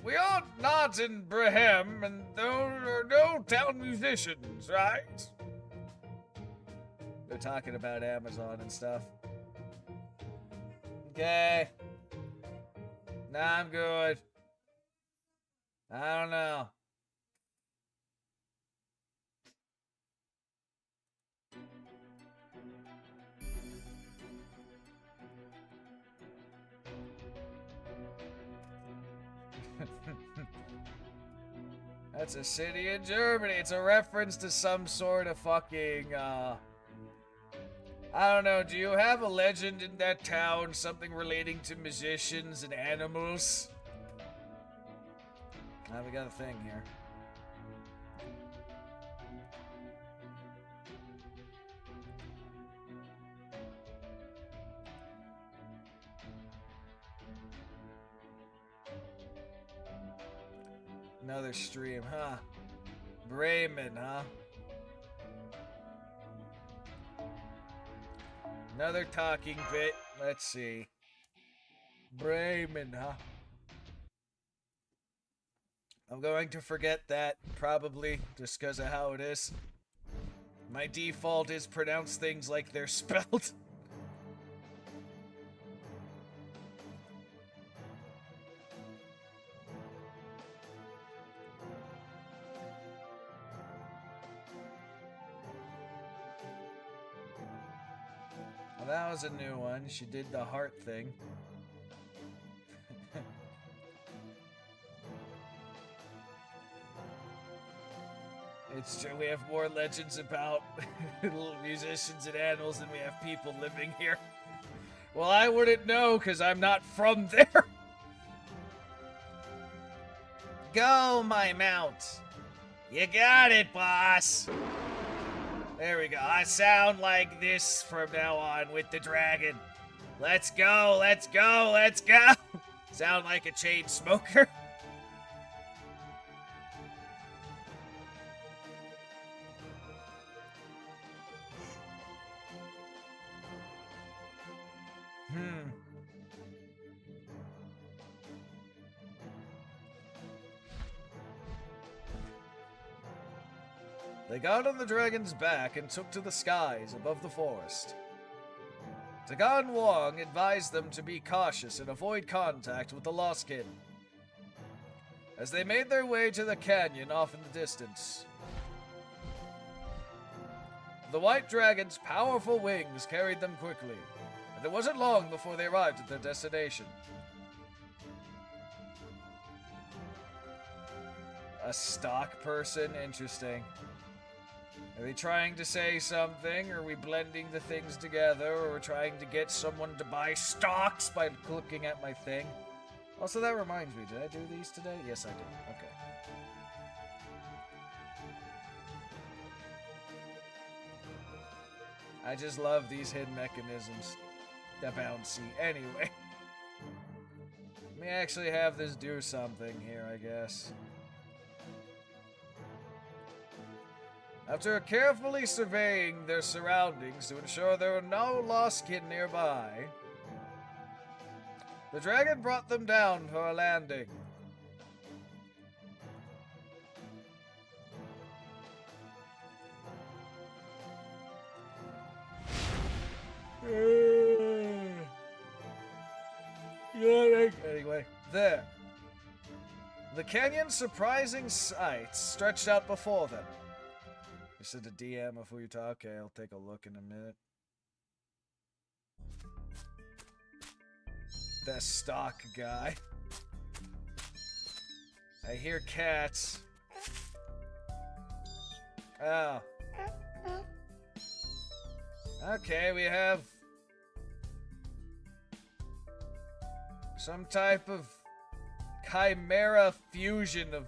We are not in Brehem, and there are no town musicians, right? They're talking about Amazon and stuff. Okay. Nah, I'm good. I don't know. That's a city in Germany. It's a reference to some sort of fucking, I don't know. Do you have a legend in that town? Something relating to musicians and animals? Now we got a thing here. Another stream, huh? Bremen, huh? Another talking bit. Let's see. Bremen, huh? I'm going to forget that, probably, just because of how it is. My default is pronounce things like they're spelled. Well, that was a new one. She did the heart thing. It's true, we have more legends about little musicians and animals than we have people living here. Well, I wouldn't know, because I'm not from there. Go, my mount. You got it, boss. There we go. I sound like this from now on with the dragon. Let's go, let's go, let's go. Sound like a chain smoker. They got on the dragon's back and took to the skies above the forest. Tagan Wong advised them to be cautious and avoid contact with the lost kin. As they made their way to the canyon off in the distance, the white dragon's powerful wings carried them quickly, and it wasn't long before they arrived at their destination. A stock person? Interesting. Are they trying to say something? Are we blending the things together? Or are we trying to get someone to buy stocks by looking at my thing? Also, that reminds me, did I do these today? Yes, I did. Okay. I just love these hidden mechanisms. They're bouncy. Anyway. Let me actually have this do something here, I guess. After carefully surveying their surroundings to ensure there were no lost kin nearby, the dragon brought them down for a landing. Anyway, there. The canyon's surprising sights stretched out before them. You said a DM before you talk? Okay, I'll take a look in a minute. That stock guy. I hear cats. Oh. Okay, we have some type of chimera fusion of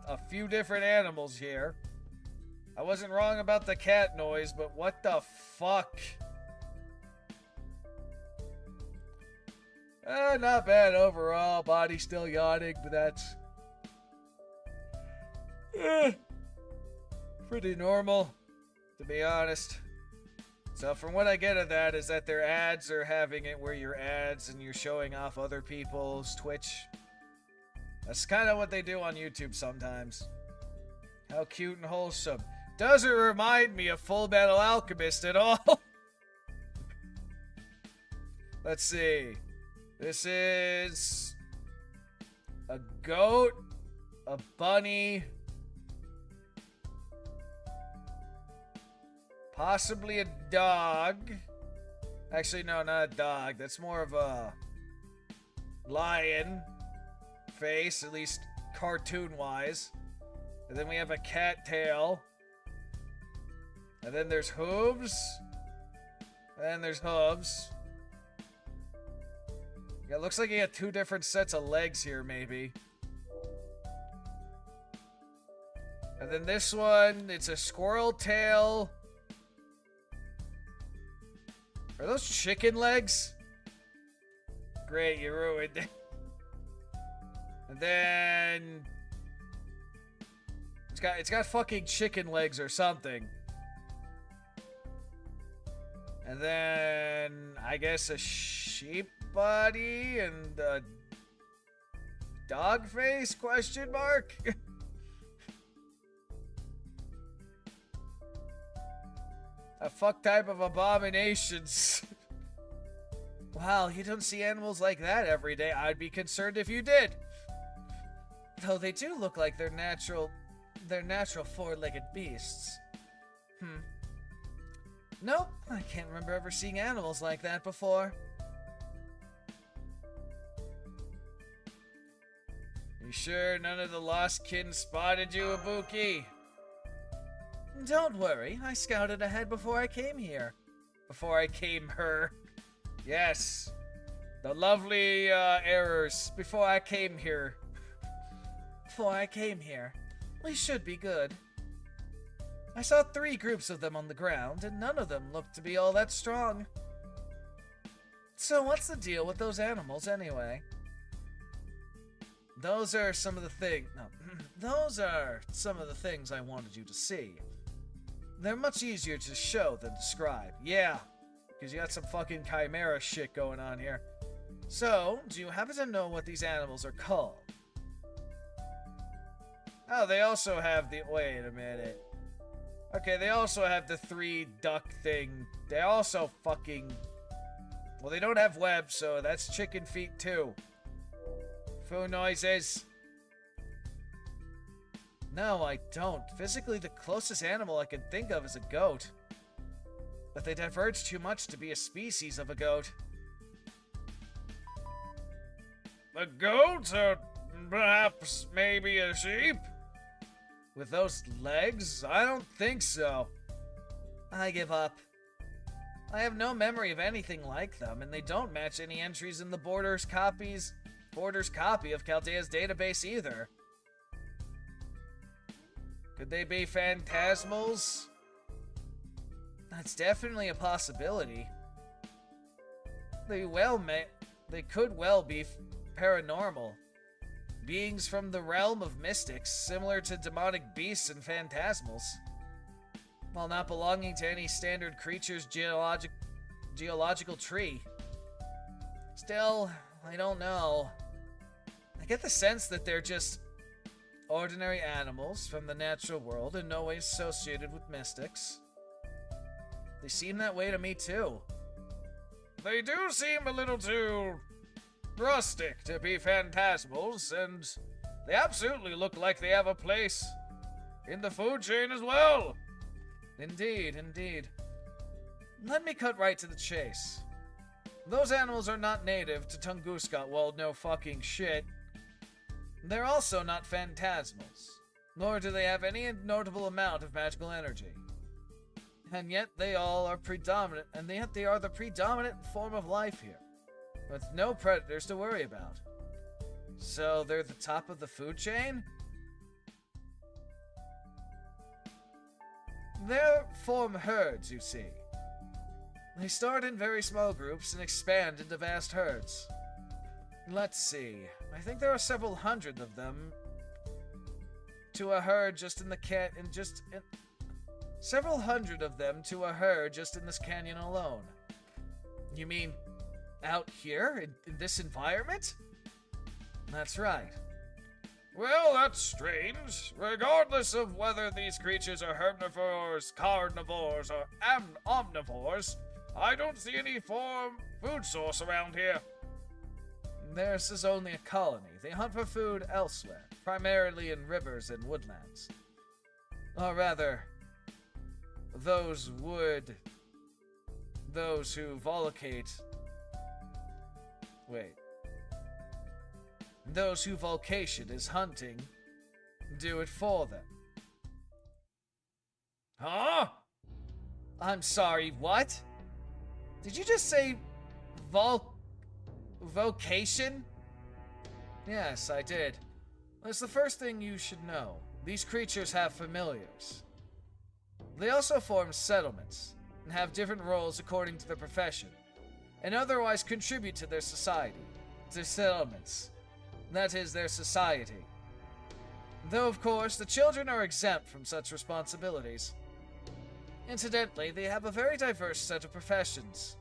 a few different animals here. I wasn't wrong about the cat noise, but what the fuck? Not bad overall. Body still yawning, but that's pretty normal, to be honest. So from what I get of that is that their ads are having it where your ads and you're showing off other people's Twitch. That's kind of what they do on YouTube sometimes. How cute and wholesome. Doesn't remind me of Full Metal Alchemist at all. Let's see. This is a goat, a bunny, possibly a dog. Actually, no, not a dog. That's more of a lion face, at least cartoon-wise. And then we have a cat tail. And then there's hooves. And then there's hooves. Yeah, it looks like you got two different sets of legs here, maybe. And then this one, it's a squirrel tail. Are those chicken legs? Great, you ruined it. And then it's got fucking chicken legs or something. And then I guess a sheep body and a dog face question mark? A fuck type of abominations. Wow, you don't see animals like that every day. I'd be concerned if you did. Though they do look like they're natural four-legged beasts. Nope, I can't remember ever seeing animals like that before. You sure none of the lost kin spotted you, Ibuki? Don't worry, I scouted ahead before I came here. Before I came her. Yes. The lovely errors. Before I came here. Before I came here. We should be good. I saw 3 groups of them on the ground, and none of them looked to be all that strong. So what's the deal with those animals, anyway? Those are some of the things I wanted you to see. They're much easier to show than describe. Yeah, because you got some fucking chimera shit going on here. So, do you happen to know what these animals are called? Oh, they also have the... Wait a minute. Okay, they also have the 3 duck thing. They also fucking... Well, they don't have webs, so that's chicken feet too. Foo noises. No, I don't. Physically, the closest animal I can think of is a goat. But they diverge too much to be a species of a goat. A goat? Or perhaps maybe a sheep? With those legs? I don't think so. I give up. I have no memory of anything like them, and they don't match any entries in the Border's copy of Chaldea's database either. Could they be phantasmals? That's definitely a possibility. They could well be paranormal. Beings from the realm of mystics, similar to demonic beasts and phantasmals. While not belonging to any standard creature's geological tree. Still, I don't know. I get the sense that they're just ordinary animals from the natural world, in no way associated with mystics. They seem that way to me, too. They do seem a little too rustic to be phantasmals, and they absolutely look like they have a place in the food chain as well. Indeed, indeed. Let me cut right to the chase. Those animals are not native to Tunguska, well, no fucking shit. They're also not phantasmals, nor do they have any notable amount of magical energy. And yet they are the predominant form of life here, with no predators to worry about. So they're the top of the food chain? They form herds, you see. They start in very small groups and expand into vast herds. Let's see. I think there are several hundred of them to a herd just in the several hundred of them to a herd just in this canyon alone. You mean out here in this environment? That's right. Well, that's strange. Regardless of whether these creatures are herbivores, carnivores, or omnivores, I don't see any food source around here. Theirs is only a colony. They hunt for food elsewhere, primarily in rivers and woodlands. Or rather, those who volcate... Wait. Those who vocation is hunting do it for them. Huh? I'm sorry, what? Did you just say vocation? Yes, I did. That's the first thing you should know. these creatures have familiars. They also form settlements, and have different roles according to their profession, and otherwise contribute to their society, their settlements. That is, their society. Though, of course, the children are exempt from such responsibilities. Incidentally, they have a very diverse set of professions.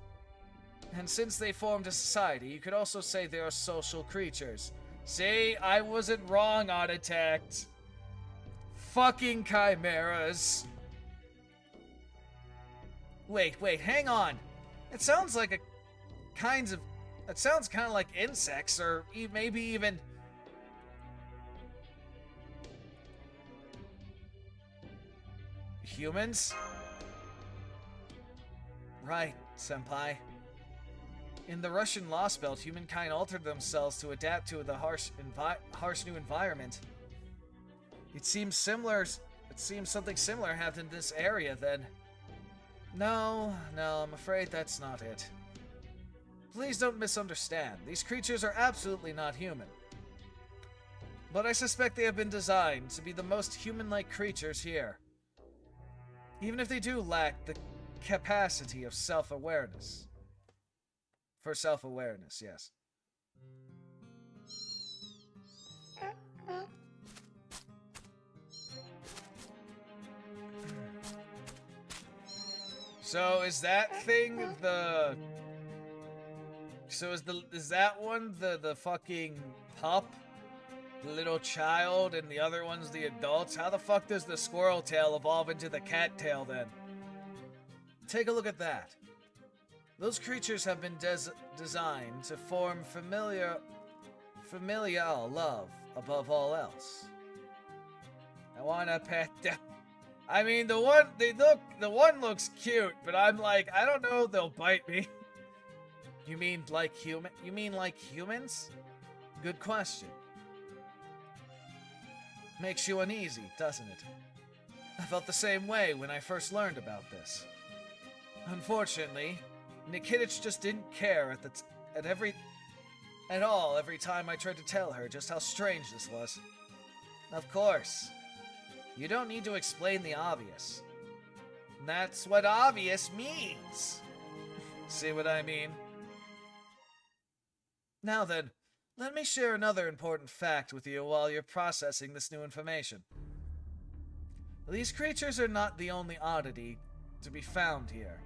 And since they formed a society, you could also say they are social creatures. See, I wasn't wrong, Architect. Fucking chimeras. Wait, hang on. It sounds like it sounds kind of like insects, or maybe even... humans? Right, Senpai. In the Russian Lost Belt, humankind altered themselves to adapt to the harsh new environment. It seems something similar happened in this area, then. No, I'm afraid that's not it. Please don't misunderstand. These creatures are absolutely not human. But I suspect they have been designed to be the most human-like creatures here. Even if they do lack the capacity of self-awareness. For self-awareness, yes. So is that thing the... So is that one the fucking pup? The little child, and the other one's the adults? How the fuck does the squirrel tail evolve into the cat tail then? Take a look at that. Those creatures have been designed to form familial love above all else. I wanna pet them. I mean, the one looks cute, but I'm like, I don't know if they'll bite me. You mean like humans? Good question. Makes you uneasy, doesn't it? I felt the same way when I first learned about this. Unfortunately, Nikitich just didn't care at all every time I tried to tell her just how strange this was. Of course, you don't need to explain the obvious. That's what obvious means. See what I mean? Now then, let me share another important fact with you while you're processing this new information. These creatures are not the only oddity to be found here.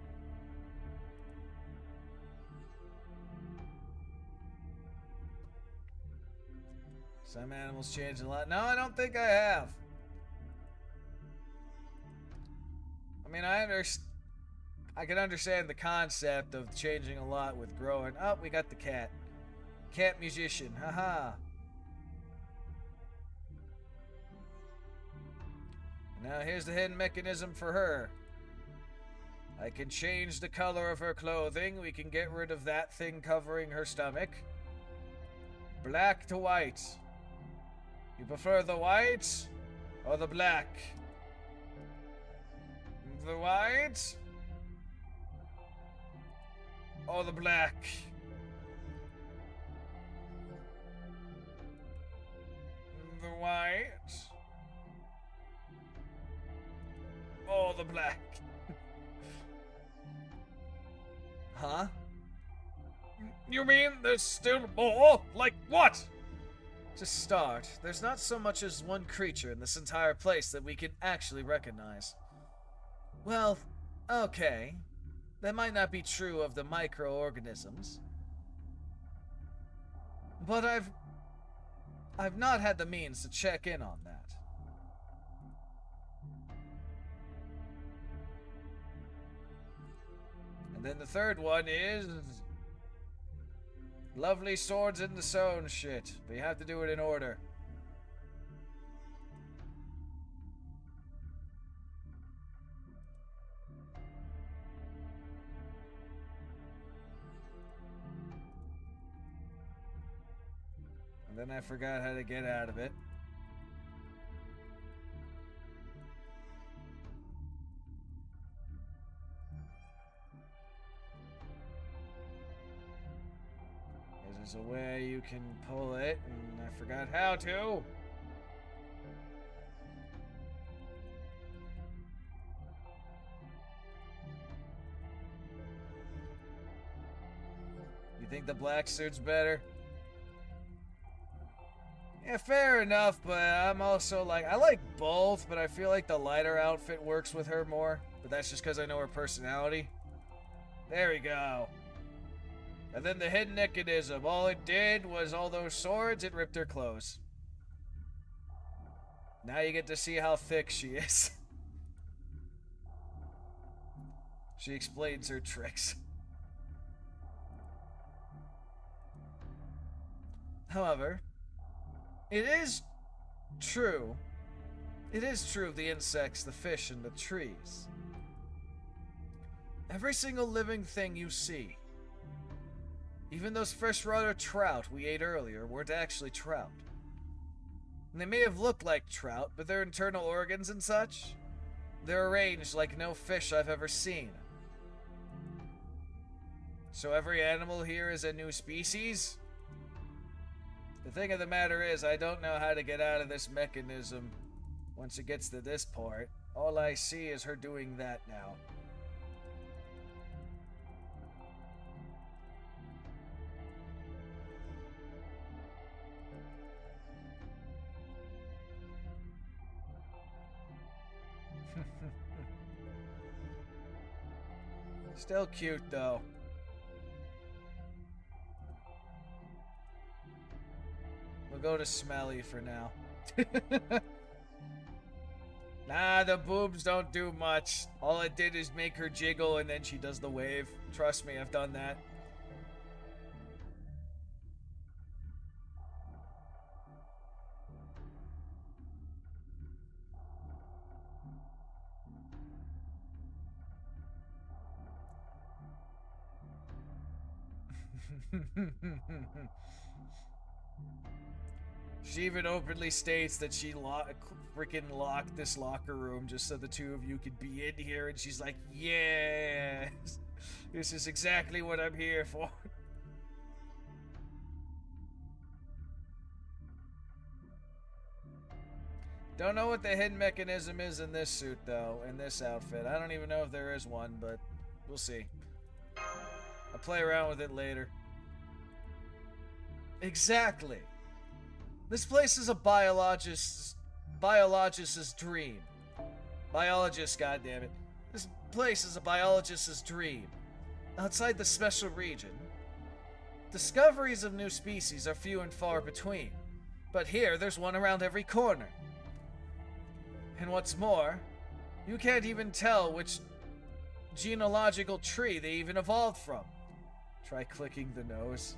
Some animals change a lot. No, I don't think I have. I mean, I can understand the concept of changing a lot with growing. Oh, we got the cat. Cat musician, haha. Now here's the hidden mechanism for her. I can change the color of her clothing. We can get rid of that thing covering her stomach. Black to white. You prefer the white or the black? The white or the black? The white or the black? Huh? You mean there's still more? Like what? To start, there's not so much as one creature in this entire place that we can actually recognize. Well, okay. That might not be true of the microorganisms. But I've not had the means to check in on that. And then the third one is... lovely swords in the sewn shit. But you have to do it in order. And then I forgot how to get out of it. There's a way you can pull it, and I forgot how to. Think the black suit's better? Yeah, fair enough, but I'm also like, I like both, but I feel like the lighter outfit works with her more. But that's just because I know her personality. There we go. And then the hidden mechanism. All it did was all those swords, it ripped her clothes. Now you get to see how thick she is. She explains her tricks. However, it is true. It is true of the insects, the fish, and the trees. Every single living thing you see, even those freshwater trout we ate earlier, weren't actually trout. And they may have looked like trout, but their internal organs and such, they're arranged like no fish I've ever seen. So every animal here is a new species? The thing of the matter is, I don't know how to get out of this mechanism once it gets to this part. All I see is her doing that now. Still cute, though. We'll go to Smelly for now. Nah, the boobs don't do much. All it did is make her jiggle and then she does the wave. Trust me, I've done that. She even openly states that she freaking locked this locker room just so the two of you could be in here, and she's like, yes, this is exactly what I'm here for. Don't know what the hidden mechanism is in this suit, though, in this outfit. I don't even know if there is one, but we'll see. I'll play around with it later. Exactly. This place is a biologist's dream. Biologist, goddammit. This place is a biologist's dream. Outside the special region, discoveries of new species are few and far between. But here, there's one around every corner. And what's more, you can't even tell which genealogical tree they even evolved from. Try clicking the nose.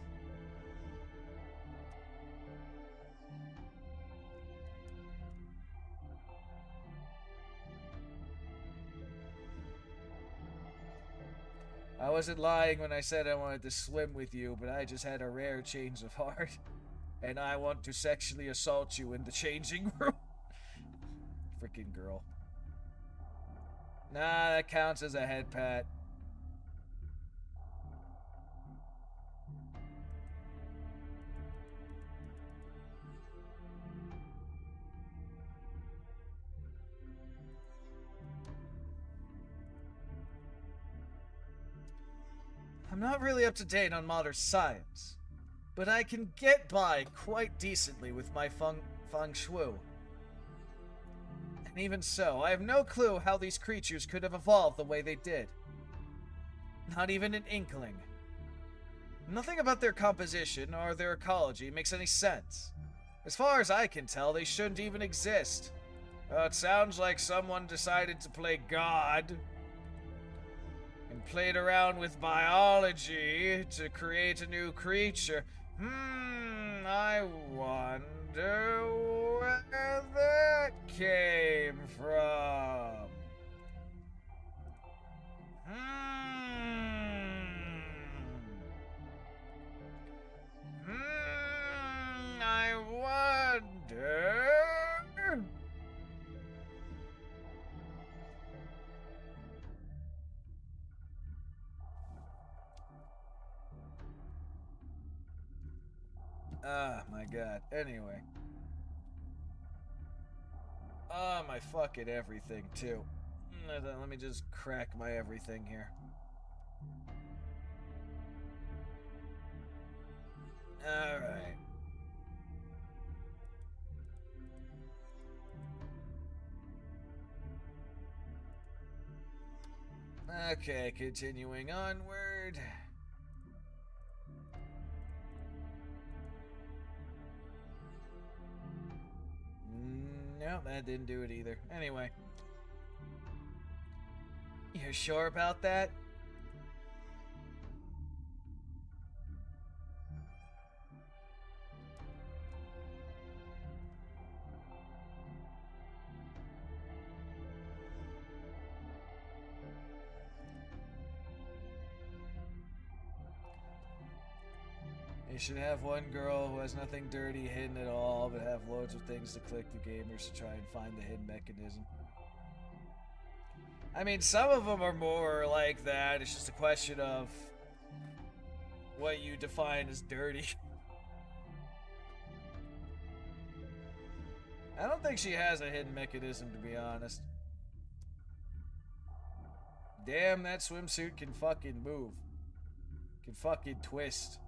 I wasn't lying when I said I wanted to swim with you, but I just had a rare change of heart. And I want to sexually assault you in the changing room. Freaking girl. Nah, that counts as a head pat. I'm not really up to date on modern science, but I can get by quite decently with my feng shui. And even so, I have no clue how these creatures could have evolved the way they did. Not even an inkling. Nothing about their composition or their ecology makes any sense. As far as I can tell, they shouldn't even exist. It sounds like someone decided to play God and played around with biology to create a new creature. I wonder where that came from. I wonder. Ah, my God. Anyway. Ah, my fucking everything, too. Let me just crack my everything here. Alright. Okay, continuing onward. No, that didn't do it either. Anyway. You're sure about that? You should have one girl who has nothing dirty hidden at all, but have loads of things to click to gamers to try and find the hidden mechanism. I mean, some of them are more like that. It's just a question of what you define as dirty. I don't think she has a hidden mechanism, to be honest. Damn, that swimsuit can fucking move. Can fucking twist.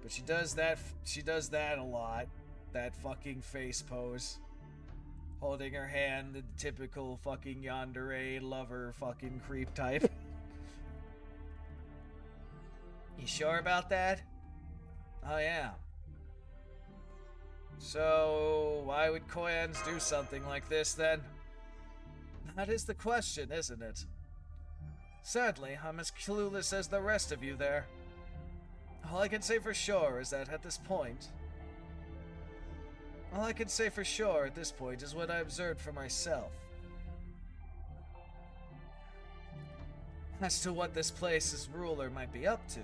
But she does that a lot. That fucking face pose. Holding her hand, the typical fucking yandere lover fucking creep type. You sure about that? Oh yeah. So, why would Koyans do something like this then? That is the question, isn't it? Sadly, I'm as clueless as the rest of you there. All I can say for sure is that at this point... All I can say for sure at this point is what I observed for myself. As to what this place's ruler might be up to...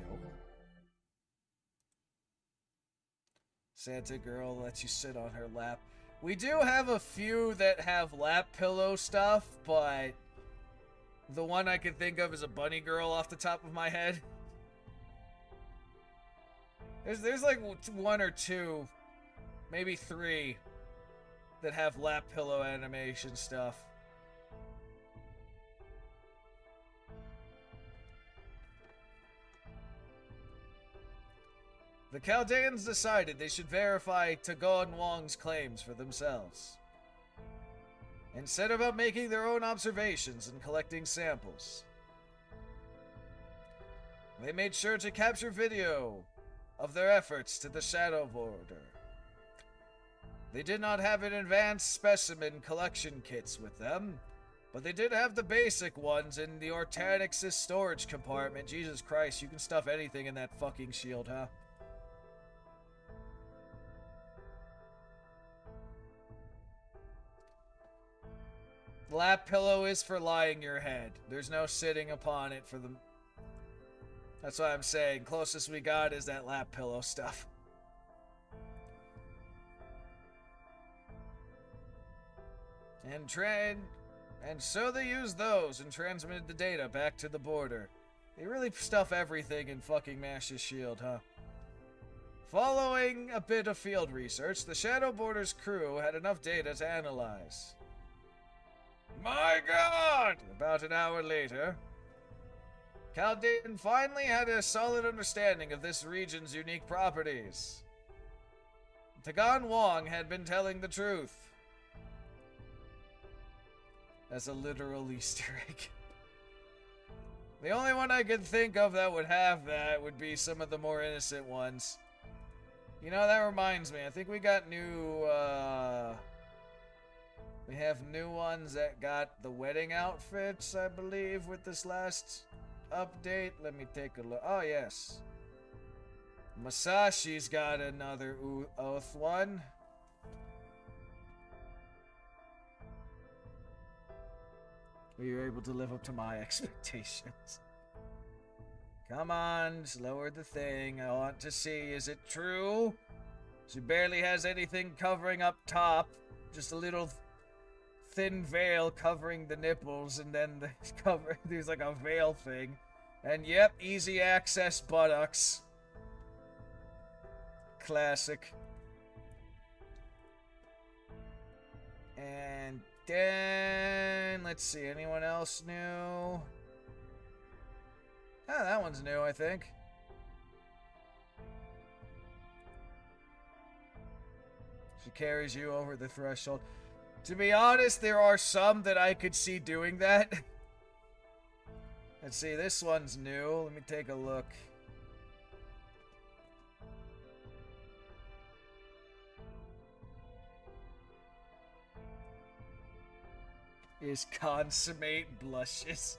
Santa girl lets you sit on her lap. We do have a few that have lap pillow stuff, but... The one I can think of is a bunny girl off the top of my head. There's like one or two, maybe three, that have lap pillow animation stuff. The Chaldeans decided they should verify Tagon Wong's claims for themselves. And set about making their own observations and collecting samples. They made sure to capture video of their efforts to the Shadow Border. They did not have an advanced specimen collection kits with them, but they did have the basic ones in the Ortanix's storage compartment. Jesus Christ, you can stuff anything in that fucking shield, huh? Lap pillow is for lying your head. There's no sitting upon it for them. That's what I'm saying. Closest we got is that lap pillow stuff. And so they used those and transmitted the data back to the border. They really stuff everything in fucking Mash's shield, huh? Following a bit of field research, the Shadow Border's crew had enough data to analyze. My God! About an hour later, Chaldean finally had a solid understanding of this region's unique properties. Tagon Wong had been telling the truth. As a literal Easter egg. The only one I could think of that would have that would be some of the more innocent ones. You know, that reminds me, I think we got new, we have new ones that got the wedding outfits, I believe, with this last update. Let me take a look. Oh, yes. Masashi's got another oath one. We were able to live up to my expectations. Come on, just lower the thing. I want to see, is it true? She barely has anything covering up top. Just a little thin veil covering the nipples, and then there's like a veil thing. And yep, easy access buttocks. Classic. And then, let's see, anyone else new? Ah, that one's new, I think. She carries you over the threshold. To be honest, there are some that I could see doing that. Let's see, this one's new. Let me take a look. Is consummate blushes.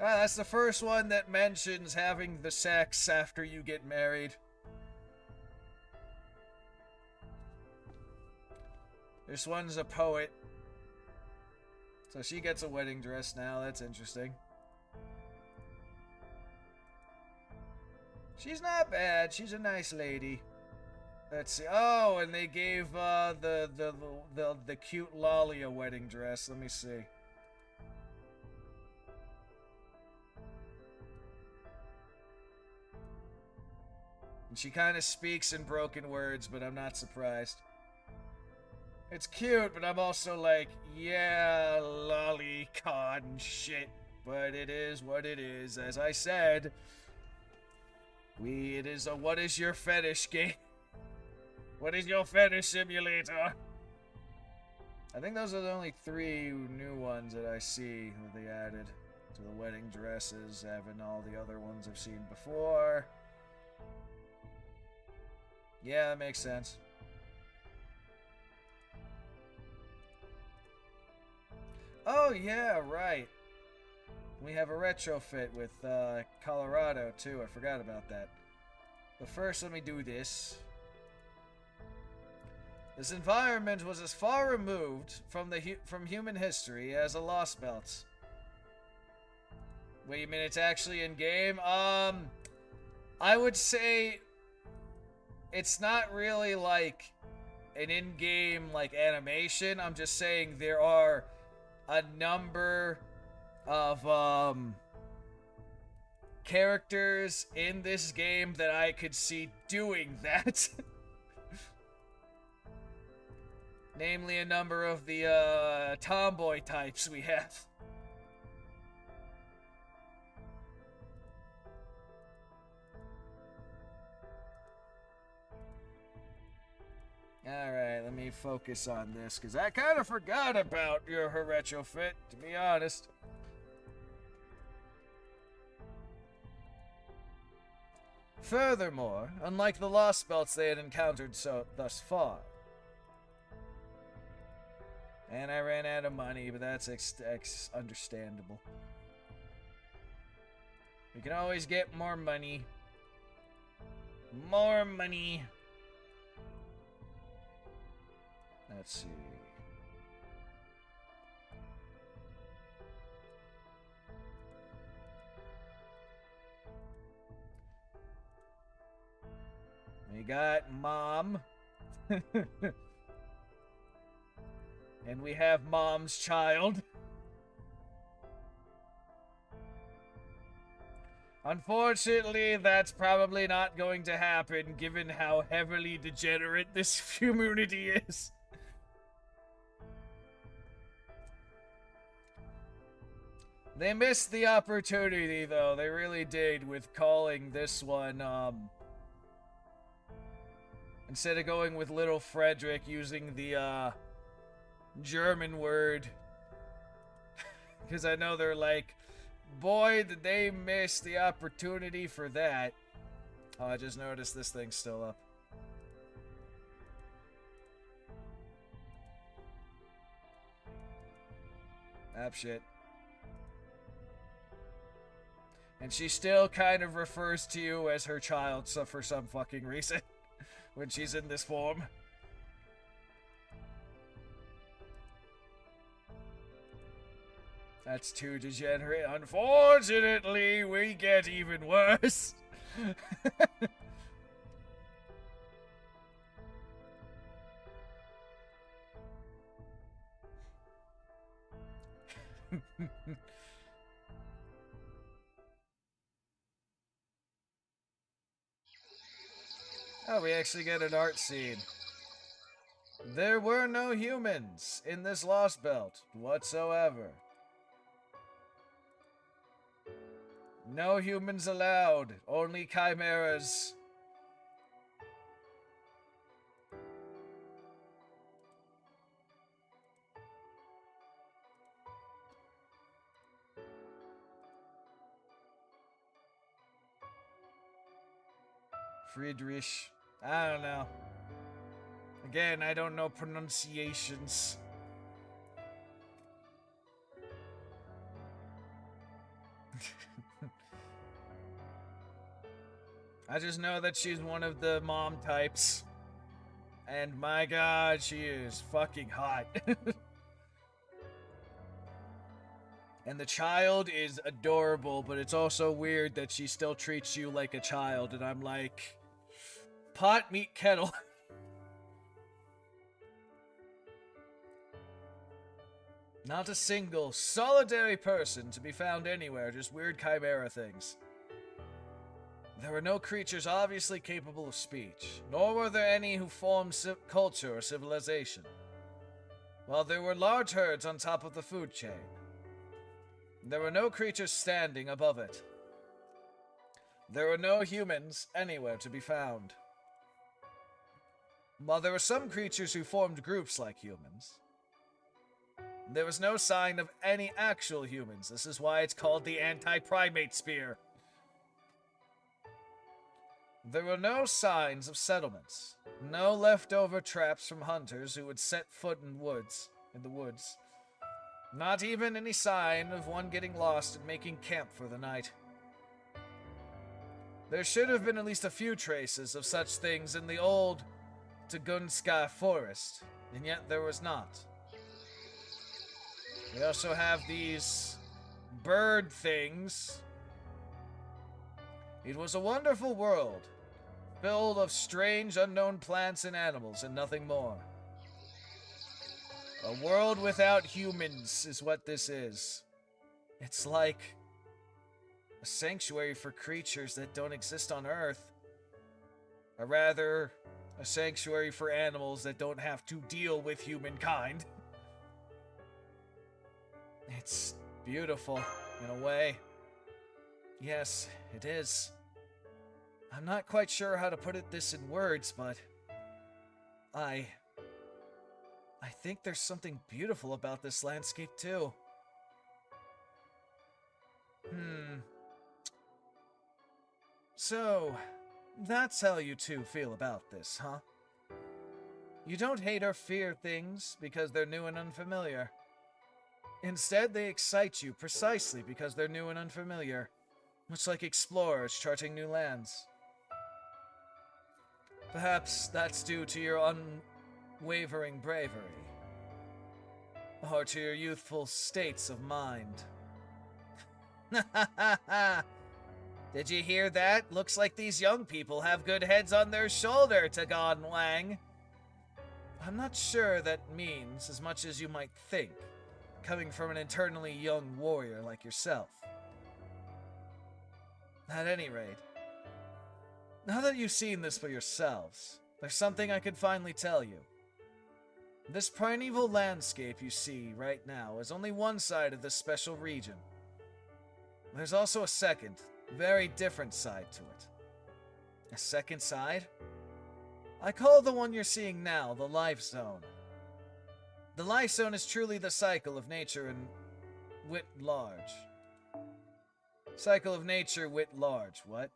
Ah, that's the first one that mentions having the sex after you get married. This one's a poet. So she gets a wedding dress now. That's interesting. She's not bad. She's a nice lady. Let's see. Oh, and they gave the cute Lolly a wedding dress. Let me see. And she kind of speaks in broken words, but I'm not surprised. It's cute, but I'm also like, yeah, lolicon shit. But it is what it is. As I said, it is a what is your fetish game. What is your fetish simulator? I think those are the only 3 new ones that I see that they added to the wedding dresses, having all the other ones I've seen before. Yeah, that makes sense. Oh, yeah, right. We have a retrofit with Colorado, too. I forgot about that. But first, let me do this. This environment was as far removed from human history as a Lost Belt. Wait, you mean it's actually in-game? I would say it's not really like an in-game like animation. I'm just saying there are a number of characters in this game that I could see doing that. Namely, a number of the tomboy types we have. Alright, let me focus on this, because I kind of forgot about her retrofit, to be honest. Furthermore, unlike the Lost Belts they had encountered thus far, and I ran out of money, but that's understandable. We can always get more money. More money. Let's see. We got Mom. And we have Mom's child. Unfortunately, that's probably not going to happen given how heavily degenerate this community is. They missed the opportunity, though. They really did with calling this one, instead of going with Little Frederick, using the, German word. Because I know they're like, boy, did they miss the opportunity for that. Oh, I just noticed this thing's still up. App shit. And she still kind of refers to you as her child, so for some fucking reason, when she's in this form. That's too degenerate. Unfortunately, we get even worse. Oh, we actually get an art scene. There were no humans in this Lost Belt whatsoever. No humans allowed, only chimeras. Friedrich. I don't know. Again, I don't know pronunciations. I just know that she's one of the mom types. And my god, she is fucking hot. And the child is adorable, but it's also weird that she still treats you like a child. And I'm like, pot, meet, kettle. Not a single, solitary person to be found anywhere, just weird chimera things. There were no creatures obviously capable of speech, nor were there any who formed culture or civilization. While there were large herds on top of the food chain, there were no creatures standing above it. There were no humans anywhere to be found. While there were some creatures who formed groups like humans, there was no sign of any actual humans. This is why it's called the anti-primate spear. There were no signs of settlements, no leftover traps from hunters who would set foot in the woods. Not even any sign of one getting lost and making camp for the night. There should have been at least a few traces of such things in the old Tugunska forest, and yet there was not. We also have these bird things. It was a wonderful world, filled of strange unknown plants and animals and nothing more. A world without humans is what this is. It's like a sanctuary for creatures that don't exist on Earth. Or rather, a sanctuary for animals that don't have to deal with humankind. It's beautiful, in a way. Yes, it is. I'm not quite sure how to put this in words, but I think there's something beautiful about this landscape, too. So, that's how you two feel about this, huh? You don't hate or fear things because they're new and unfamiliar. Instead, they excite you precisely because they're new and unfamiliar, much like explorers charting new lands. Perhaps that's due to your unwavering bravery, or to your youthful states of mind. Did you hear that? Looks like these young people have good heads on their shoulder, Tagon Wang. I'm not sure that means as much as you might think, coming from an eternally young warrior like yourself. At any rate, now that you've seen this for yourselves, there's something I can finally tell you. This primeval landscape you see right now is only one side of this special region. There's also a second, very different side to it. A second side? I call the one you're seeing now the Life Zone. The Life Zone is truly the cycle of nature and writ large. Cycle of nature writ large, what?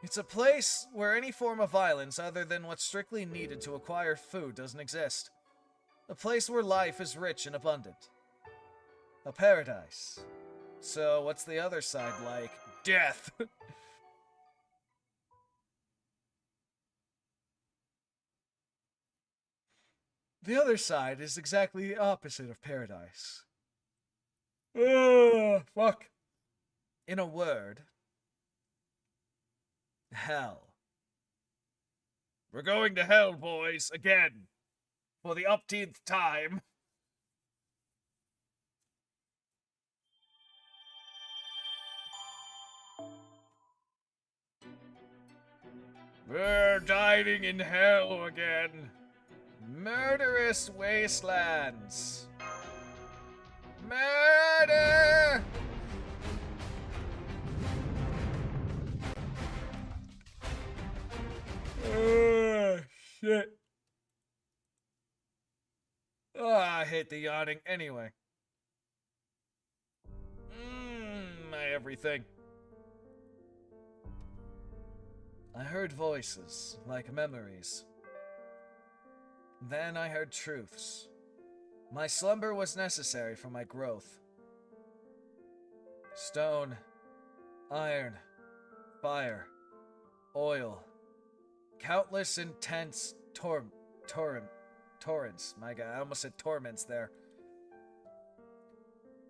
It's a place where any form of violence other than what's strictly needed to acquire food doesn't exist. A place where life is rich and abundant. A paradise. So what's the other side like? Death! The other side is exactly the opposite of paradise. Fuck. In a word, hell. We're going to hell, boys, again. For the upteenth time. We're dining in hell again. Murderous wastelands. Murder! Shit. I hate the yawning. Anyway. My everything. I heard voices, like memories. Then I heard truths. My slumber was necessary for my growth. Stone, iron, fire, oil, countless intense torrents. My God, I almost said torments there.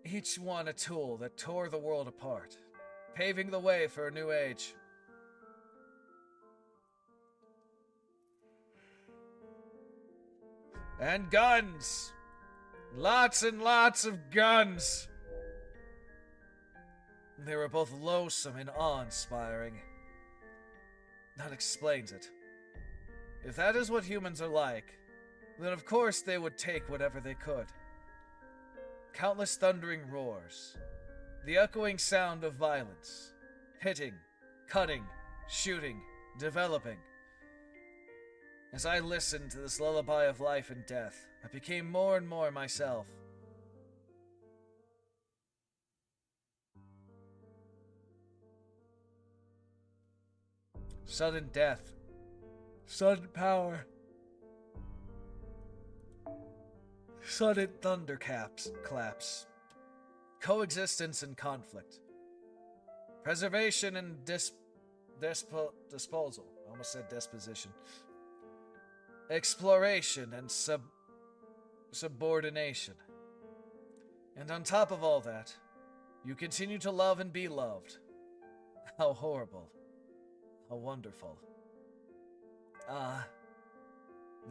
Each one a tool that tore the world apart, paving the way for a new age. And guns! Lots and lots of guns! They were both loathsome and awe-inspiring. That explains it. If that is what humans are like, then of course they would take whatever they could. Countless thundering roars, the echoing sound of violence, hitting, cutting, shooting, developing. As I listened to this lullaby of life and death, I became more and more myself. Sudden death, sudden power, sudden claps, coexistence and conflict, preservation and disposal. I almost said disposition. Exploration and subordination. And on top of all that, you continue to love and be loved. How horrible. How wonderful.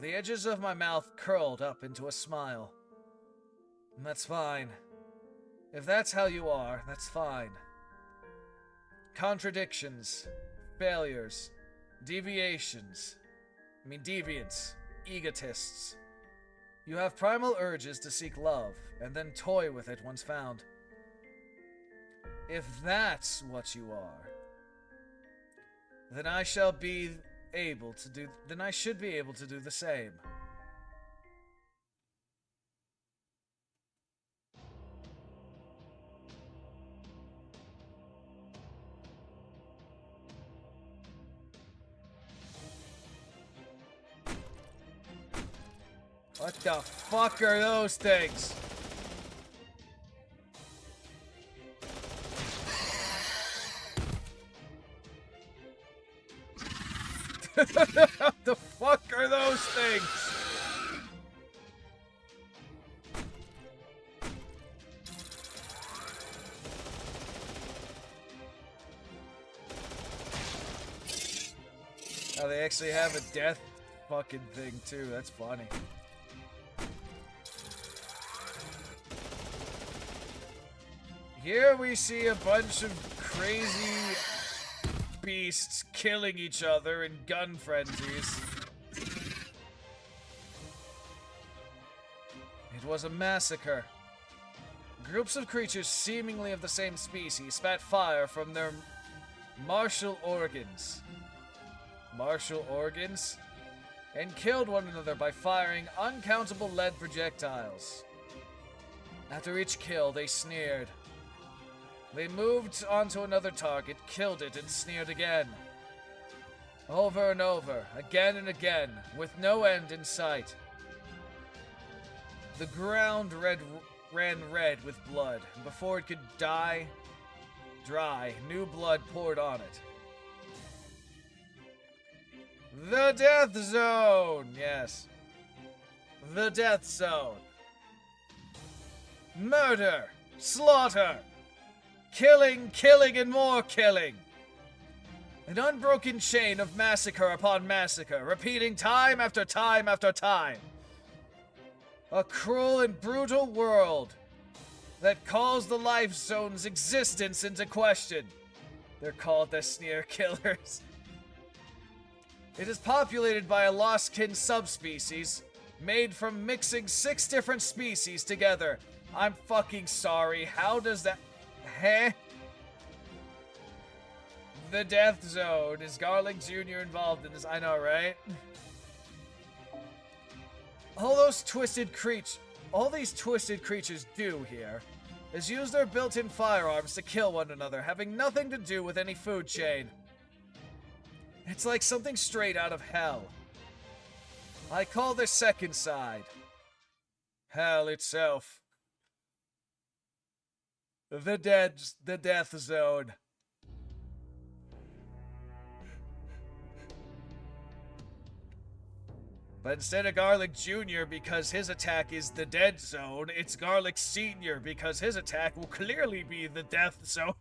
The edges of my mouth curled up into a smile. And that's fine. If that's how you are, that's fine. Contradictions, failures, deviants, egotists. You have primal urges to seek love, and then toy with it once found. If that's what you are, then I should be able to do the same. What the fuck are those things? What the fuck are those things? Oh, they actually have a death fucking thing too. That's funny. Here we see a bunch of crazy beasts killing each other in gun frenzies. It was a massacre. Groups of creatures seemingly of the same species spat fire from their martial organs. And killed one another by firing uncountable lead projectiles. After each kill, they sneered. They moved onto another target, killed it, and sneered again. Over and over, again and again, with no end in sight. The ground ran red with blood, and before it could dry, new blood poured on it. The Death Zone! Yes. The Death Zone. Murder! Slaughter! Killing, and more killing. An unbroken chain of massacre upon massacre, repeating time after time after time. A cruel and brutal world that calls the Life Zone's existence into question. They're called the Sneer Killers. It is populated by a lost kin subspecies made from mixing 6 different species together. I'm fucking sorry. How does that... Huh? The Death Zone. Is Garlic Jr. involved in this? I know, right? All these twisted creatures do here is use their built-in firearms to kill one another, having nothing to do with any food chain. It's like something straight out of hell. I call this second side hell itself. The Death Zone. But instead of Garlic Jr. because his attack is the Dead Zone, it's Garlic Sr. because his attack will clearly be the Death Zone.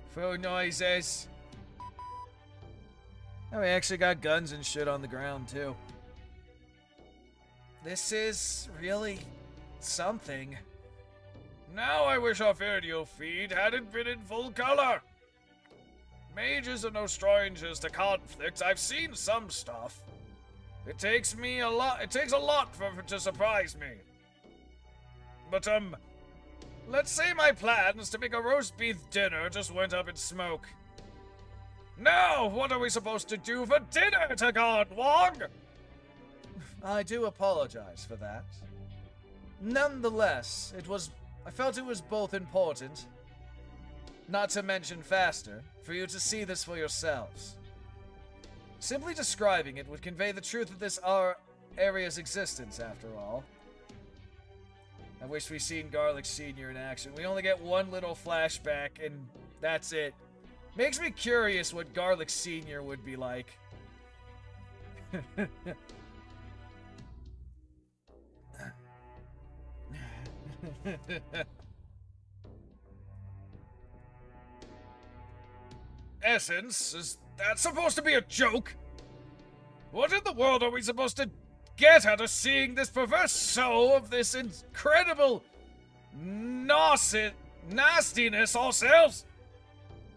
Food noises. Oh, we actually got guns and shit on the ground, too. This is really something. Now I wish our video feed hadn't been in full color. Mages are no strangers to conflict. I've seen some stuff. It takes a lot to surprise me. But, let's say my plans to make a roast beef dinner just went up in smoke. Now, what are we supposed to do for dinner, Tagon Wong? I do apologize for that. Nonetheless, I felt it was both important, not to mention faster, for you to see this for yourselves. Simply describing it would convey the truth of this our area's existence, after all. I wish we'd seen Garlic Sr. in action. We only get one little flashback, and that's it. Makes me curious what Garlic Sr. would be like. Essence? Is that supposed to be a joke? What in the world are we supposed to get out of seeing this perverse soul of this incredible nastiness ourselves?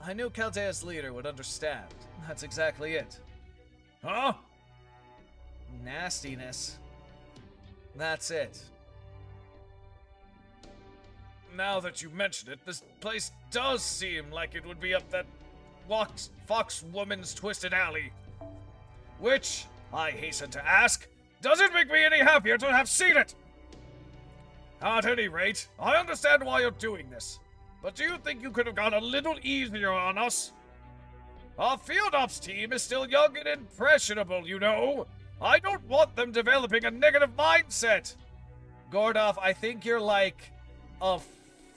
I knew Chaldea's leader would understand. That's exactly it. Huh? Nastiness. That's it. Now that you mention it, this place does seem like it would be up that fox woman's twisted alley. Which, I hasten to ask, doesn't make me any happier to have seen it. At any rate, I understand why you're doing this. But do you think you could have gone a little easier on us? Our field ops team is still young and impressionable, you know. I don't want them developing a negative mindset. Gordoff, I think you're like a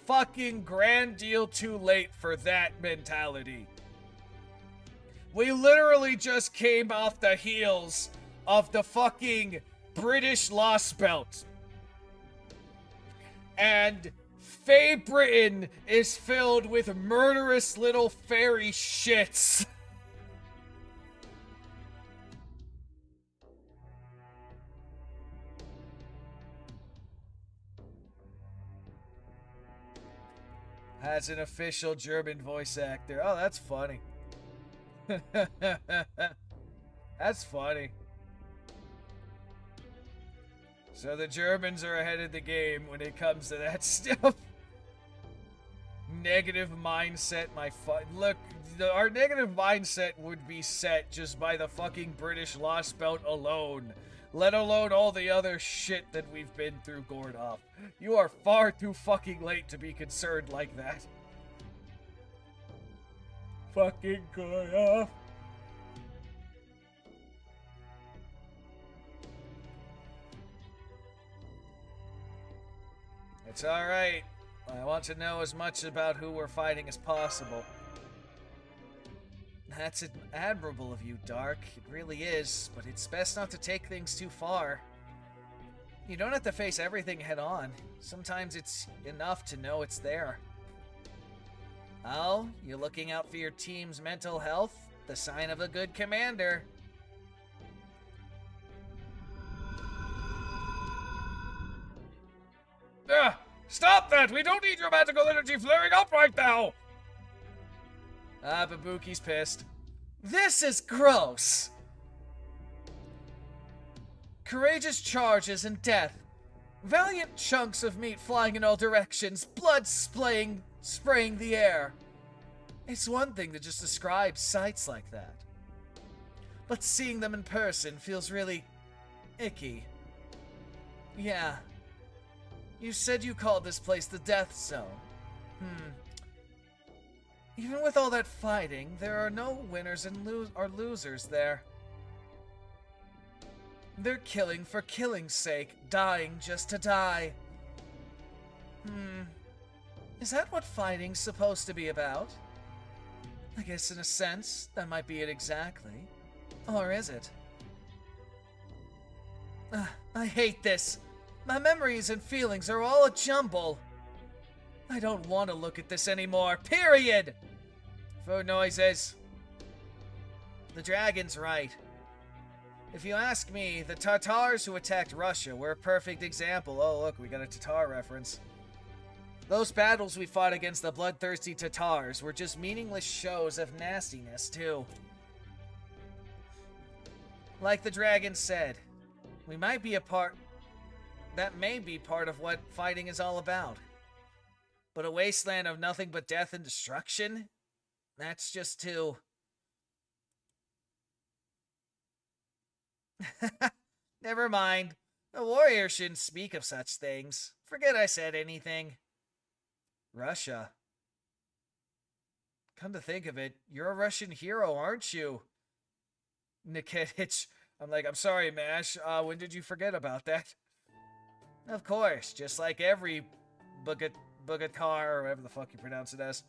fucking grand deal too late for that mentality. We literally just came off the heels of the fucking British Lost Belt. And Fey Britain is filled with murderous little fairy shits. As an official German voice actor. Oh, that's funny. That's funny. So the Germans are ahead of the game when it comes to that stuff. Negative mindset, look, our negative mindset would be set just by the fucking British Lost Belt alone. Let alone all the other shit that we've been through, Gordoff. You are far too fucking late to be concerned like that. Fucking Gordoff. It's alright. I want to know as much about who we're fighting as possible. That's admirable of you, Dark. It really is, but it's best not to take things too far. You don't have to face everything head on. Sometimes it's enough to know it's there. Oh, you're looking out for your team's mental health? The sign of a good commander. Stop that! We don't need your magical energy flaring up right now! Babuki's pissed. This is gross! Courageous charges and death. Valiant chunks of meat flying in all directions, blood spraying the air. It's one thing to just describe sights like that. But seeing them in person feels really icky. Yeah. You said you called this place the Death Zone. Even with all that fighting, there are no winners and losers there. They're killing for killing's sake, dying just to die. Is that what fighting's supposed to be about? I guess in a sense, that might be it exactly. Or is it? I hate this. My memories and feelings are all a jumble. I don't want to look at this anymore, period! Food noises. The dragon's right. If you ask me, the Tatars who attacked Russia were a perfect example. Oh, look, we got a Tatar reference. Those battles we fought against the bloodthirsty Tatars were just meaningless shows of nastiness, too. Like the dragon said, we might be a part... That may be part of what fighting is all about. But a wasteland of nothing but death and destruction? That's just too... Never mind. A warrior shouldn't speak of such things. Forget I said anything. Russia. Come to think of it, you're a Russian hero, aren't you? Nikitich. I'm sorry, Mash. When did you forget about that? Of course, just like every Bugatar, or whatever the fuck you pronounce it as.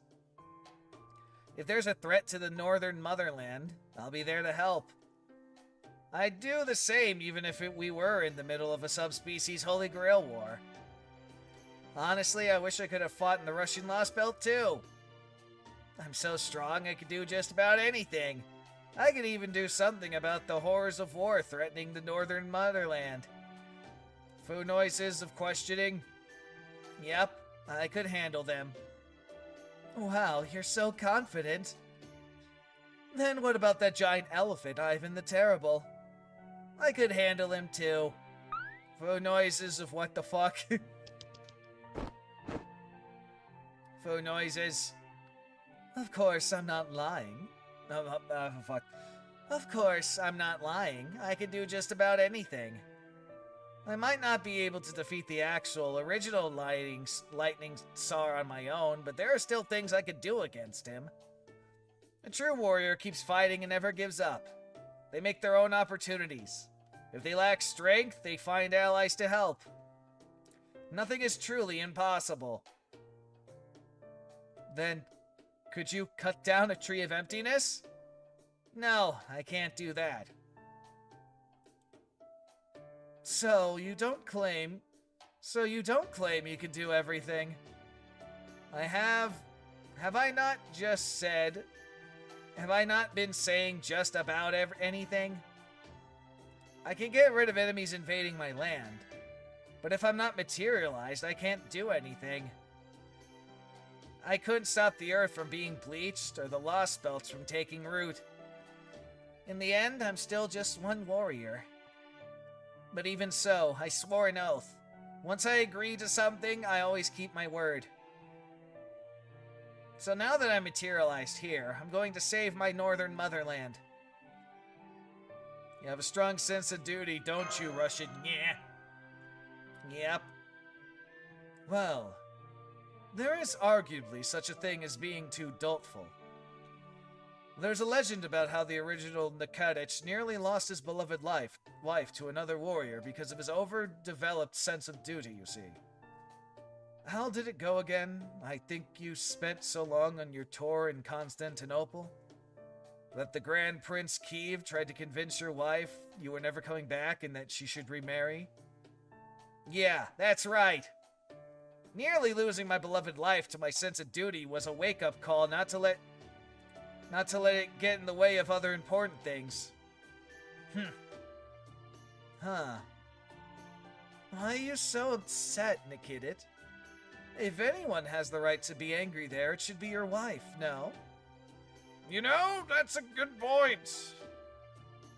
If there's a threat to the northern motherland, I'll be there to help. I'd do the same even if we were in the middle of a subspecies Holy Grail war. Honestly, I wish I could have fought in the Russian Lost Belt too. I'm so strong I could do just about anything. I could even do something about the horrors of war threatening the northern motherland. Food noises of questioning. Yep, I could handle them. Wow, you're so confident. Then what about that giant elephant, Ivan the Terrible? I could handle him too. Food noises of what the fuck? Food noises. Of course, I'm not lying. Fuck. Of course, I'm not lying. I could do just about anything. I might not be able to defeat the actual original lightning Tsar on my own, but there are still things I could do against him. A true warrior keeps fighting and never gives up. They make their own opportunities. If they lack strength, they find allies to help. Nothing is truly impossible. Then, could you cut down a tree of emptiness? No, I can't do that. So you don't claim you can do everything. Have I not been saying just about anything? I can get rid of enemies invading my land, but if I'm not materialized, I can't do anything. I couldn't stop the earth from being bleached or the lost belts from taking root. In the end, I'm still just one warrior. But even so, I swore an oath. Once I agree to something, I always keep my word. So now that I'm materialized here, I'm going to save my northern motherland. You have a strong sense of duty, don't you, Russian? Yeah. Yep. Well, there is arguably such a thing as being too doltful. There's a legend about how the original Nikitich nearly lost his beloved wife to another warrior because of his overdeveloped sense of duty, you see. How did it go again? I think you spent so long on your tour in Constantinople that the Grand Prince Kiev tried to convince your wife you were never coming back and that she should remarry? Yeah, that's right. Nearly losing my beloved life to my sense of duty was a wake-up call not to let it get in the way of other important things. Huh. Why are you so upset, Nikitich? If anyone has the right to be angry there, it should be your wife, no? You know, that's a good point.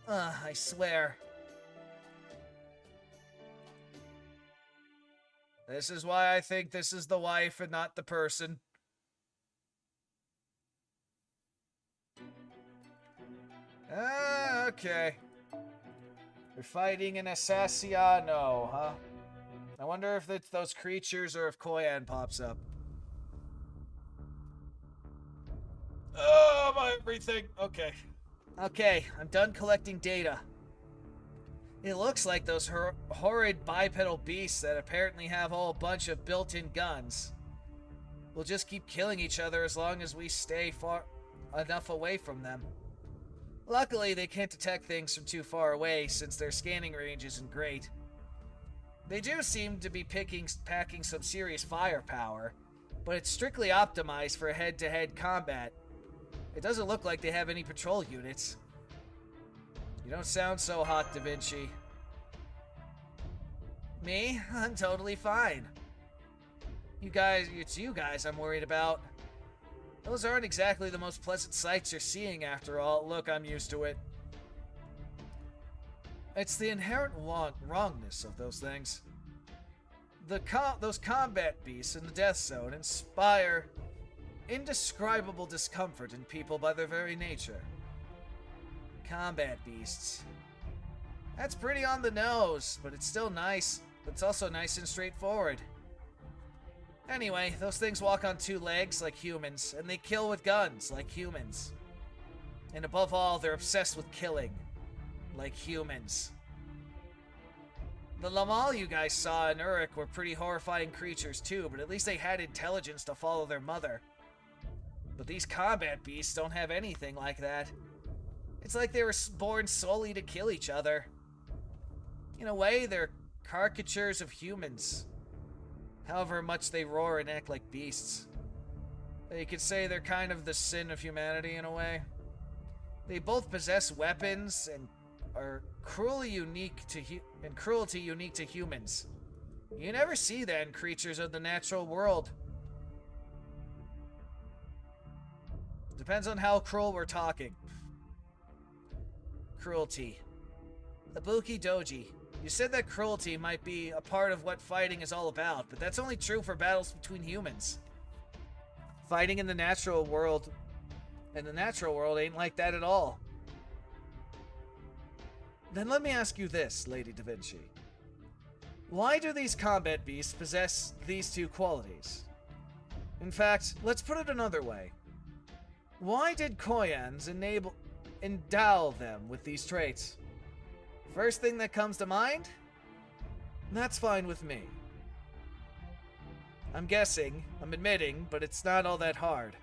I swear. This is why I think this is the wife and not the person. Okay. You're fighting an Assassino, huh? I wonder if it's those creatures or if Koyan pops up. Oh, my everything. Okay. Okay, I'm done collecting data. It looks like those horrid bipedal beasts that apparently have a whole bunch of built-in guns will just keep killing each other as long as we stay far enough away from them. Luckily, they can't detect things from too far away since their scanning range isn't great. They do seem to be packing some serious firepower, but it's strictly optimized for head-to-head combat. It doesn't look like they have any patrol units. You don't sound so hot, Da Vinci. Me? I'm totally fine. It's you guys I'm worried about. Those aren't exactly the most pleasant sights you're seeing after all. Look, I'm used to it. It's the inherent wrongness of those things. Those combat beasts in the Death Zone inspire indescribable discomfort in people by their very nature. Combat beasts. That's pretty on the nose, but it's still nice. It's also nice and straightforward. Anyway, those things walk on two legs like humans, and they kill with guns like humans. And above all, they're obsessed with killing like humans. The Lamal you guys saw in Uruk were pretty horrifying creatures too, but at least they had intelligence to follow their mother. But these combat beasts don't have anything like that. It's like they were born solely to kill each other. In a way, they're caricatures of humans. However much they roar and act like beasts. You could say they're kind of the sin of humanity in a way. They both possess weapons and are cruelty unique to humans. You never see that in creatures of the natural world. Depends on how cruel we're talking. Cruelty. Ibuki Doji, you said that cruelty might be a part of what fighting is all about, but that's only true for battles between humans. Fighting in the natural world ain't like that at all. Then let me ask you this, Lady Da Vinci. Why do these combat beasts possess these two qualities? In fact, let's put it another way. Why did Koyans endow them with these traits? First thing that comes to mind? That's fine with me. I'm admitting, but it's not all that hard.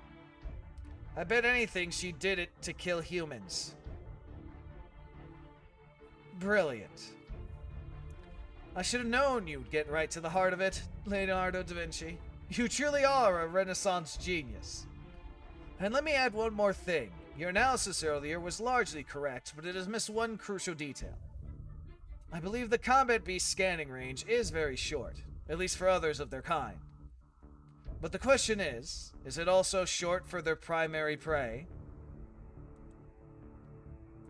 I bet anything she did it to kill humans. Brilliant. I should have known you'd get right to the heart of it, Leonardo da Vinci. You truly are a Renaissance genius. And let me add one more thing. Your analysis earlier was largely correct, but it has missed one crucial detail. I believe the combat beast scanning range is very short, at least for others of their kind. But the question is it also short for their primary prey?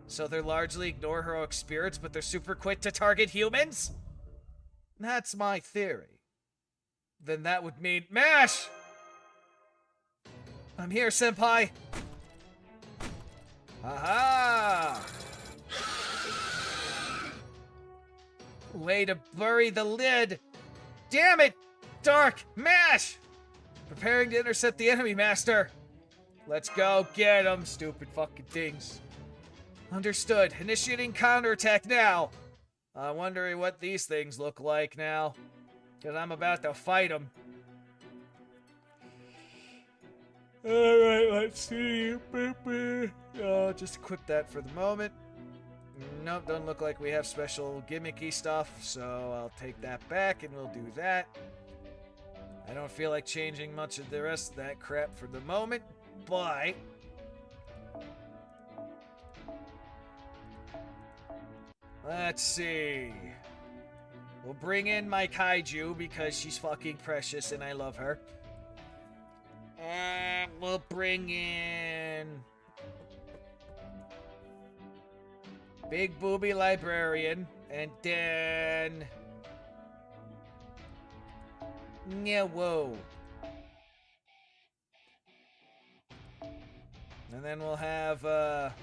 So they largely ignore heroic spirits, but they're super quick to target humans? That's my theory. Then that would mean MASH! I'm here, senpai! Aha! Way to bury the lid! Damn it! Dark! MASH! Preparing to intercept the enemy, Master! Let's go get them, stupid fucking things. Understood. Initiating counterattack now! I'm wondering what these things look like now. Because I'm about to fight them. Alright, let's see. Just equip that for the moment. Nope, doesn't look like we have special gimmicky stuff, so I'll take that back and we'll do that. I don't feel like changing much of the rest of that crap for the moment, but... let's see. We'll bring in my kaiju because she's fucking precious and I love her. And we'll bring in Big Booby Librarian, and then yeah, whoa. And then we'll have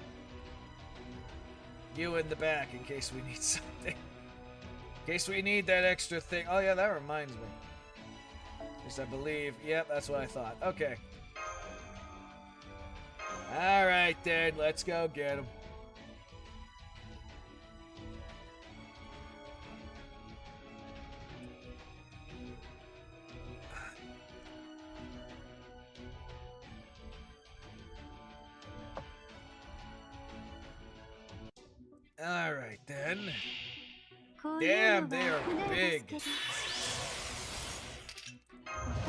you in the back in case we need something. In case we need that extra thing. Oh yeah, that reminds me. At least I believe. Yep, that's what I thought. Okay. Alright then, let's go get him. Alright then. Damn, they are big.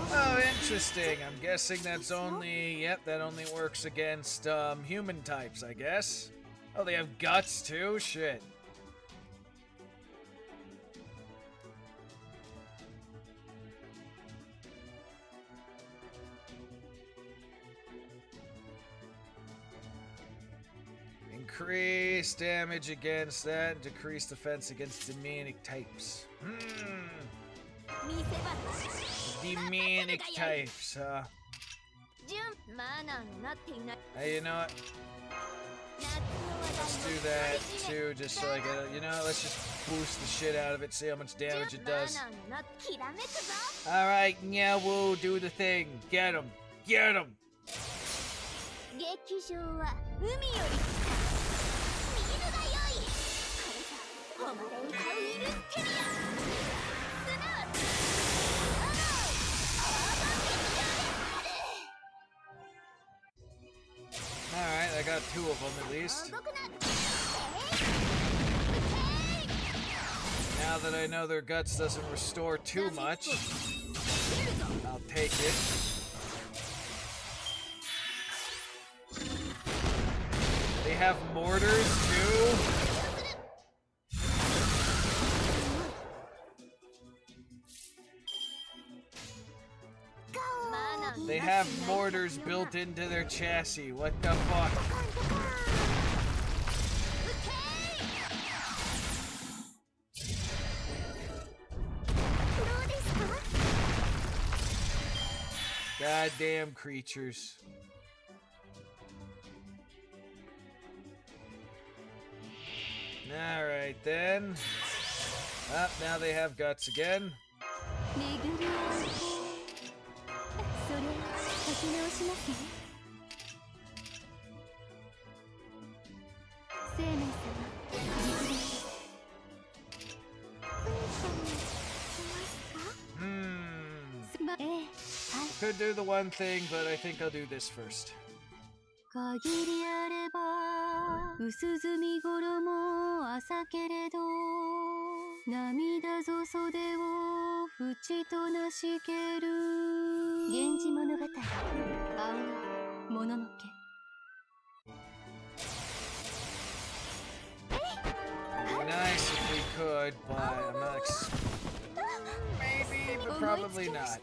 Oh, interesting. I'm guessing that's only... Yep, that only works against human types, I guess. Oh, they have guts too? Shit. Increase damage against that, decrease defense against demonic types. Demonic types, huh? Hey, you know what? Let's do that too, just so I get it. You know, let's just boost the shit out of it, see how much damage it does. Alright, yeah, we'll do the thing. Get him. Get him. Alright, I got 2 of them at least. Now that I know their guts doesn't restore too much, I'll take it. They have mortars too? They have mortars built into their chassis. What the fuck? Goddamn creatures. Alright then. Up, now they have guts again. Could do the one thing, but I think I'll do this first. Nice if we could, but I'm not maybe, but probably not.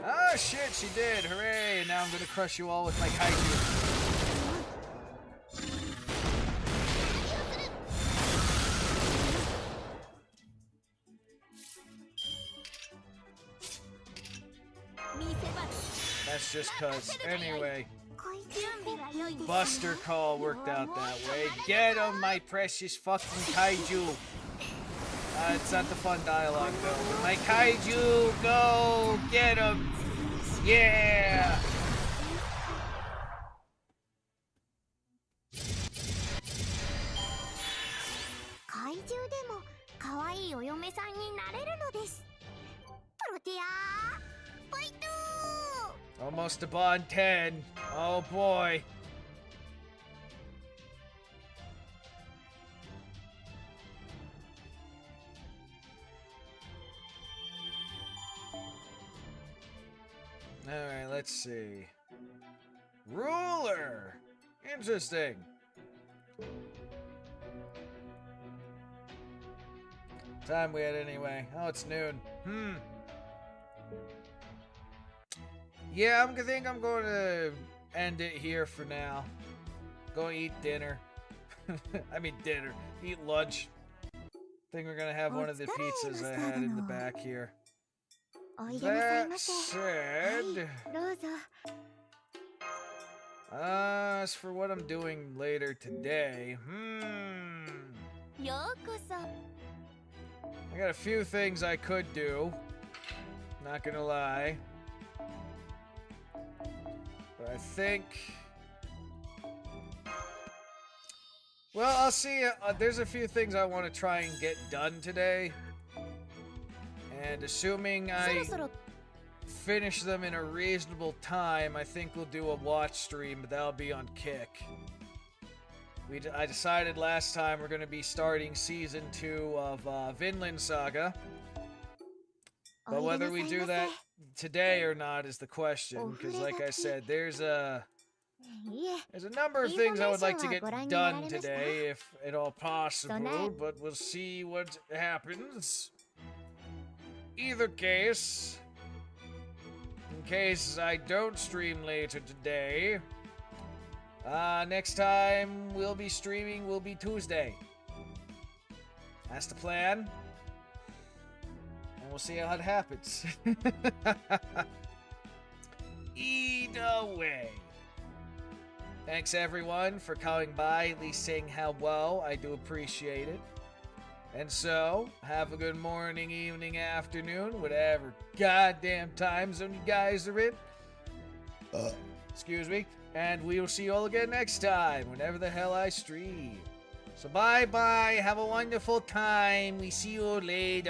Oh shit, she did! Hooray! And now I'm gonna crush you all with my kaiju. That's just cause. Anyway. Buster Call worked out that way. Get him, my precious fucking kaiju! It's not the fun dialogue though. But my kaiju, go! Get him! Yeah! Almost a bond 10. Oh boy. Alright, let's see. Ruler! Interesting. Time we had anyway. Oh, it's noon. Yeah, I think I'm going to end it here for now. Go eat dinner. I mean dinner. Eat lunch. Think we're gonna have one of the pizzas I had in the back here. That said, as for what I'm doing later today, I got a few things I could do. Not gonna lie. But I think... Well, I'll see. There's a few things I want to try and get done today. And assuming I finish them in a reasonable time, I think we'll do a watch stream, but that'll be on Kick. I decided last time we're going to be starting Season 2 of Vinland Saga. But whether we do that today or not is the question, because like I said, there's a number of things I would like to get done today, if at all possible, but we'll see what happens. Either case, in case I don't stream later today, next time we'll be streaming will be Tuesday. That's the plan. And we'll see how it happens. Either way. Thanks everyone for coming by, at least saying hello. I do appreciate it. And so, have a good morning, evening, afternoon, whatever goddamn time zone you guys are in. Excuse me. And we will see you all again next time, whenever the hell I stream. So bye-bye, have a wonderful time, we see you later.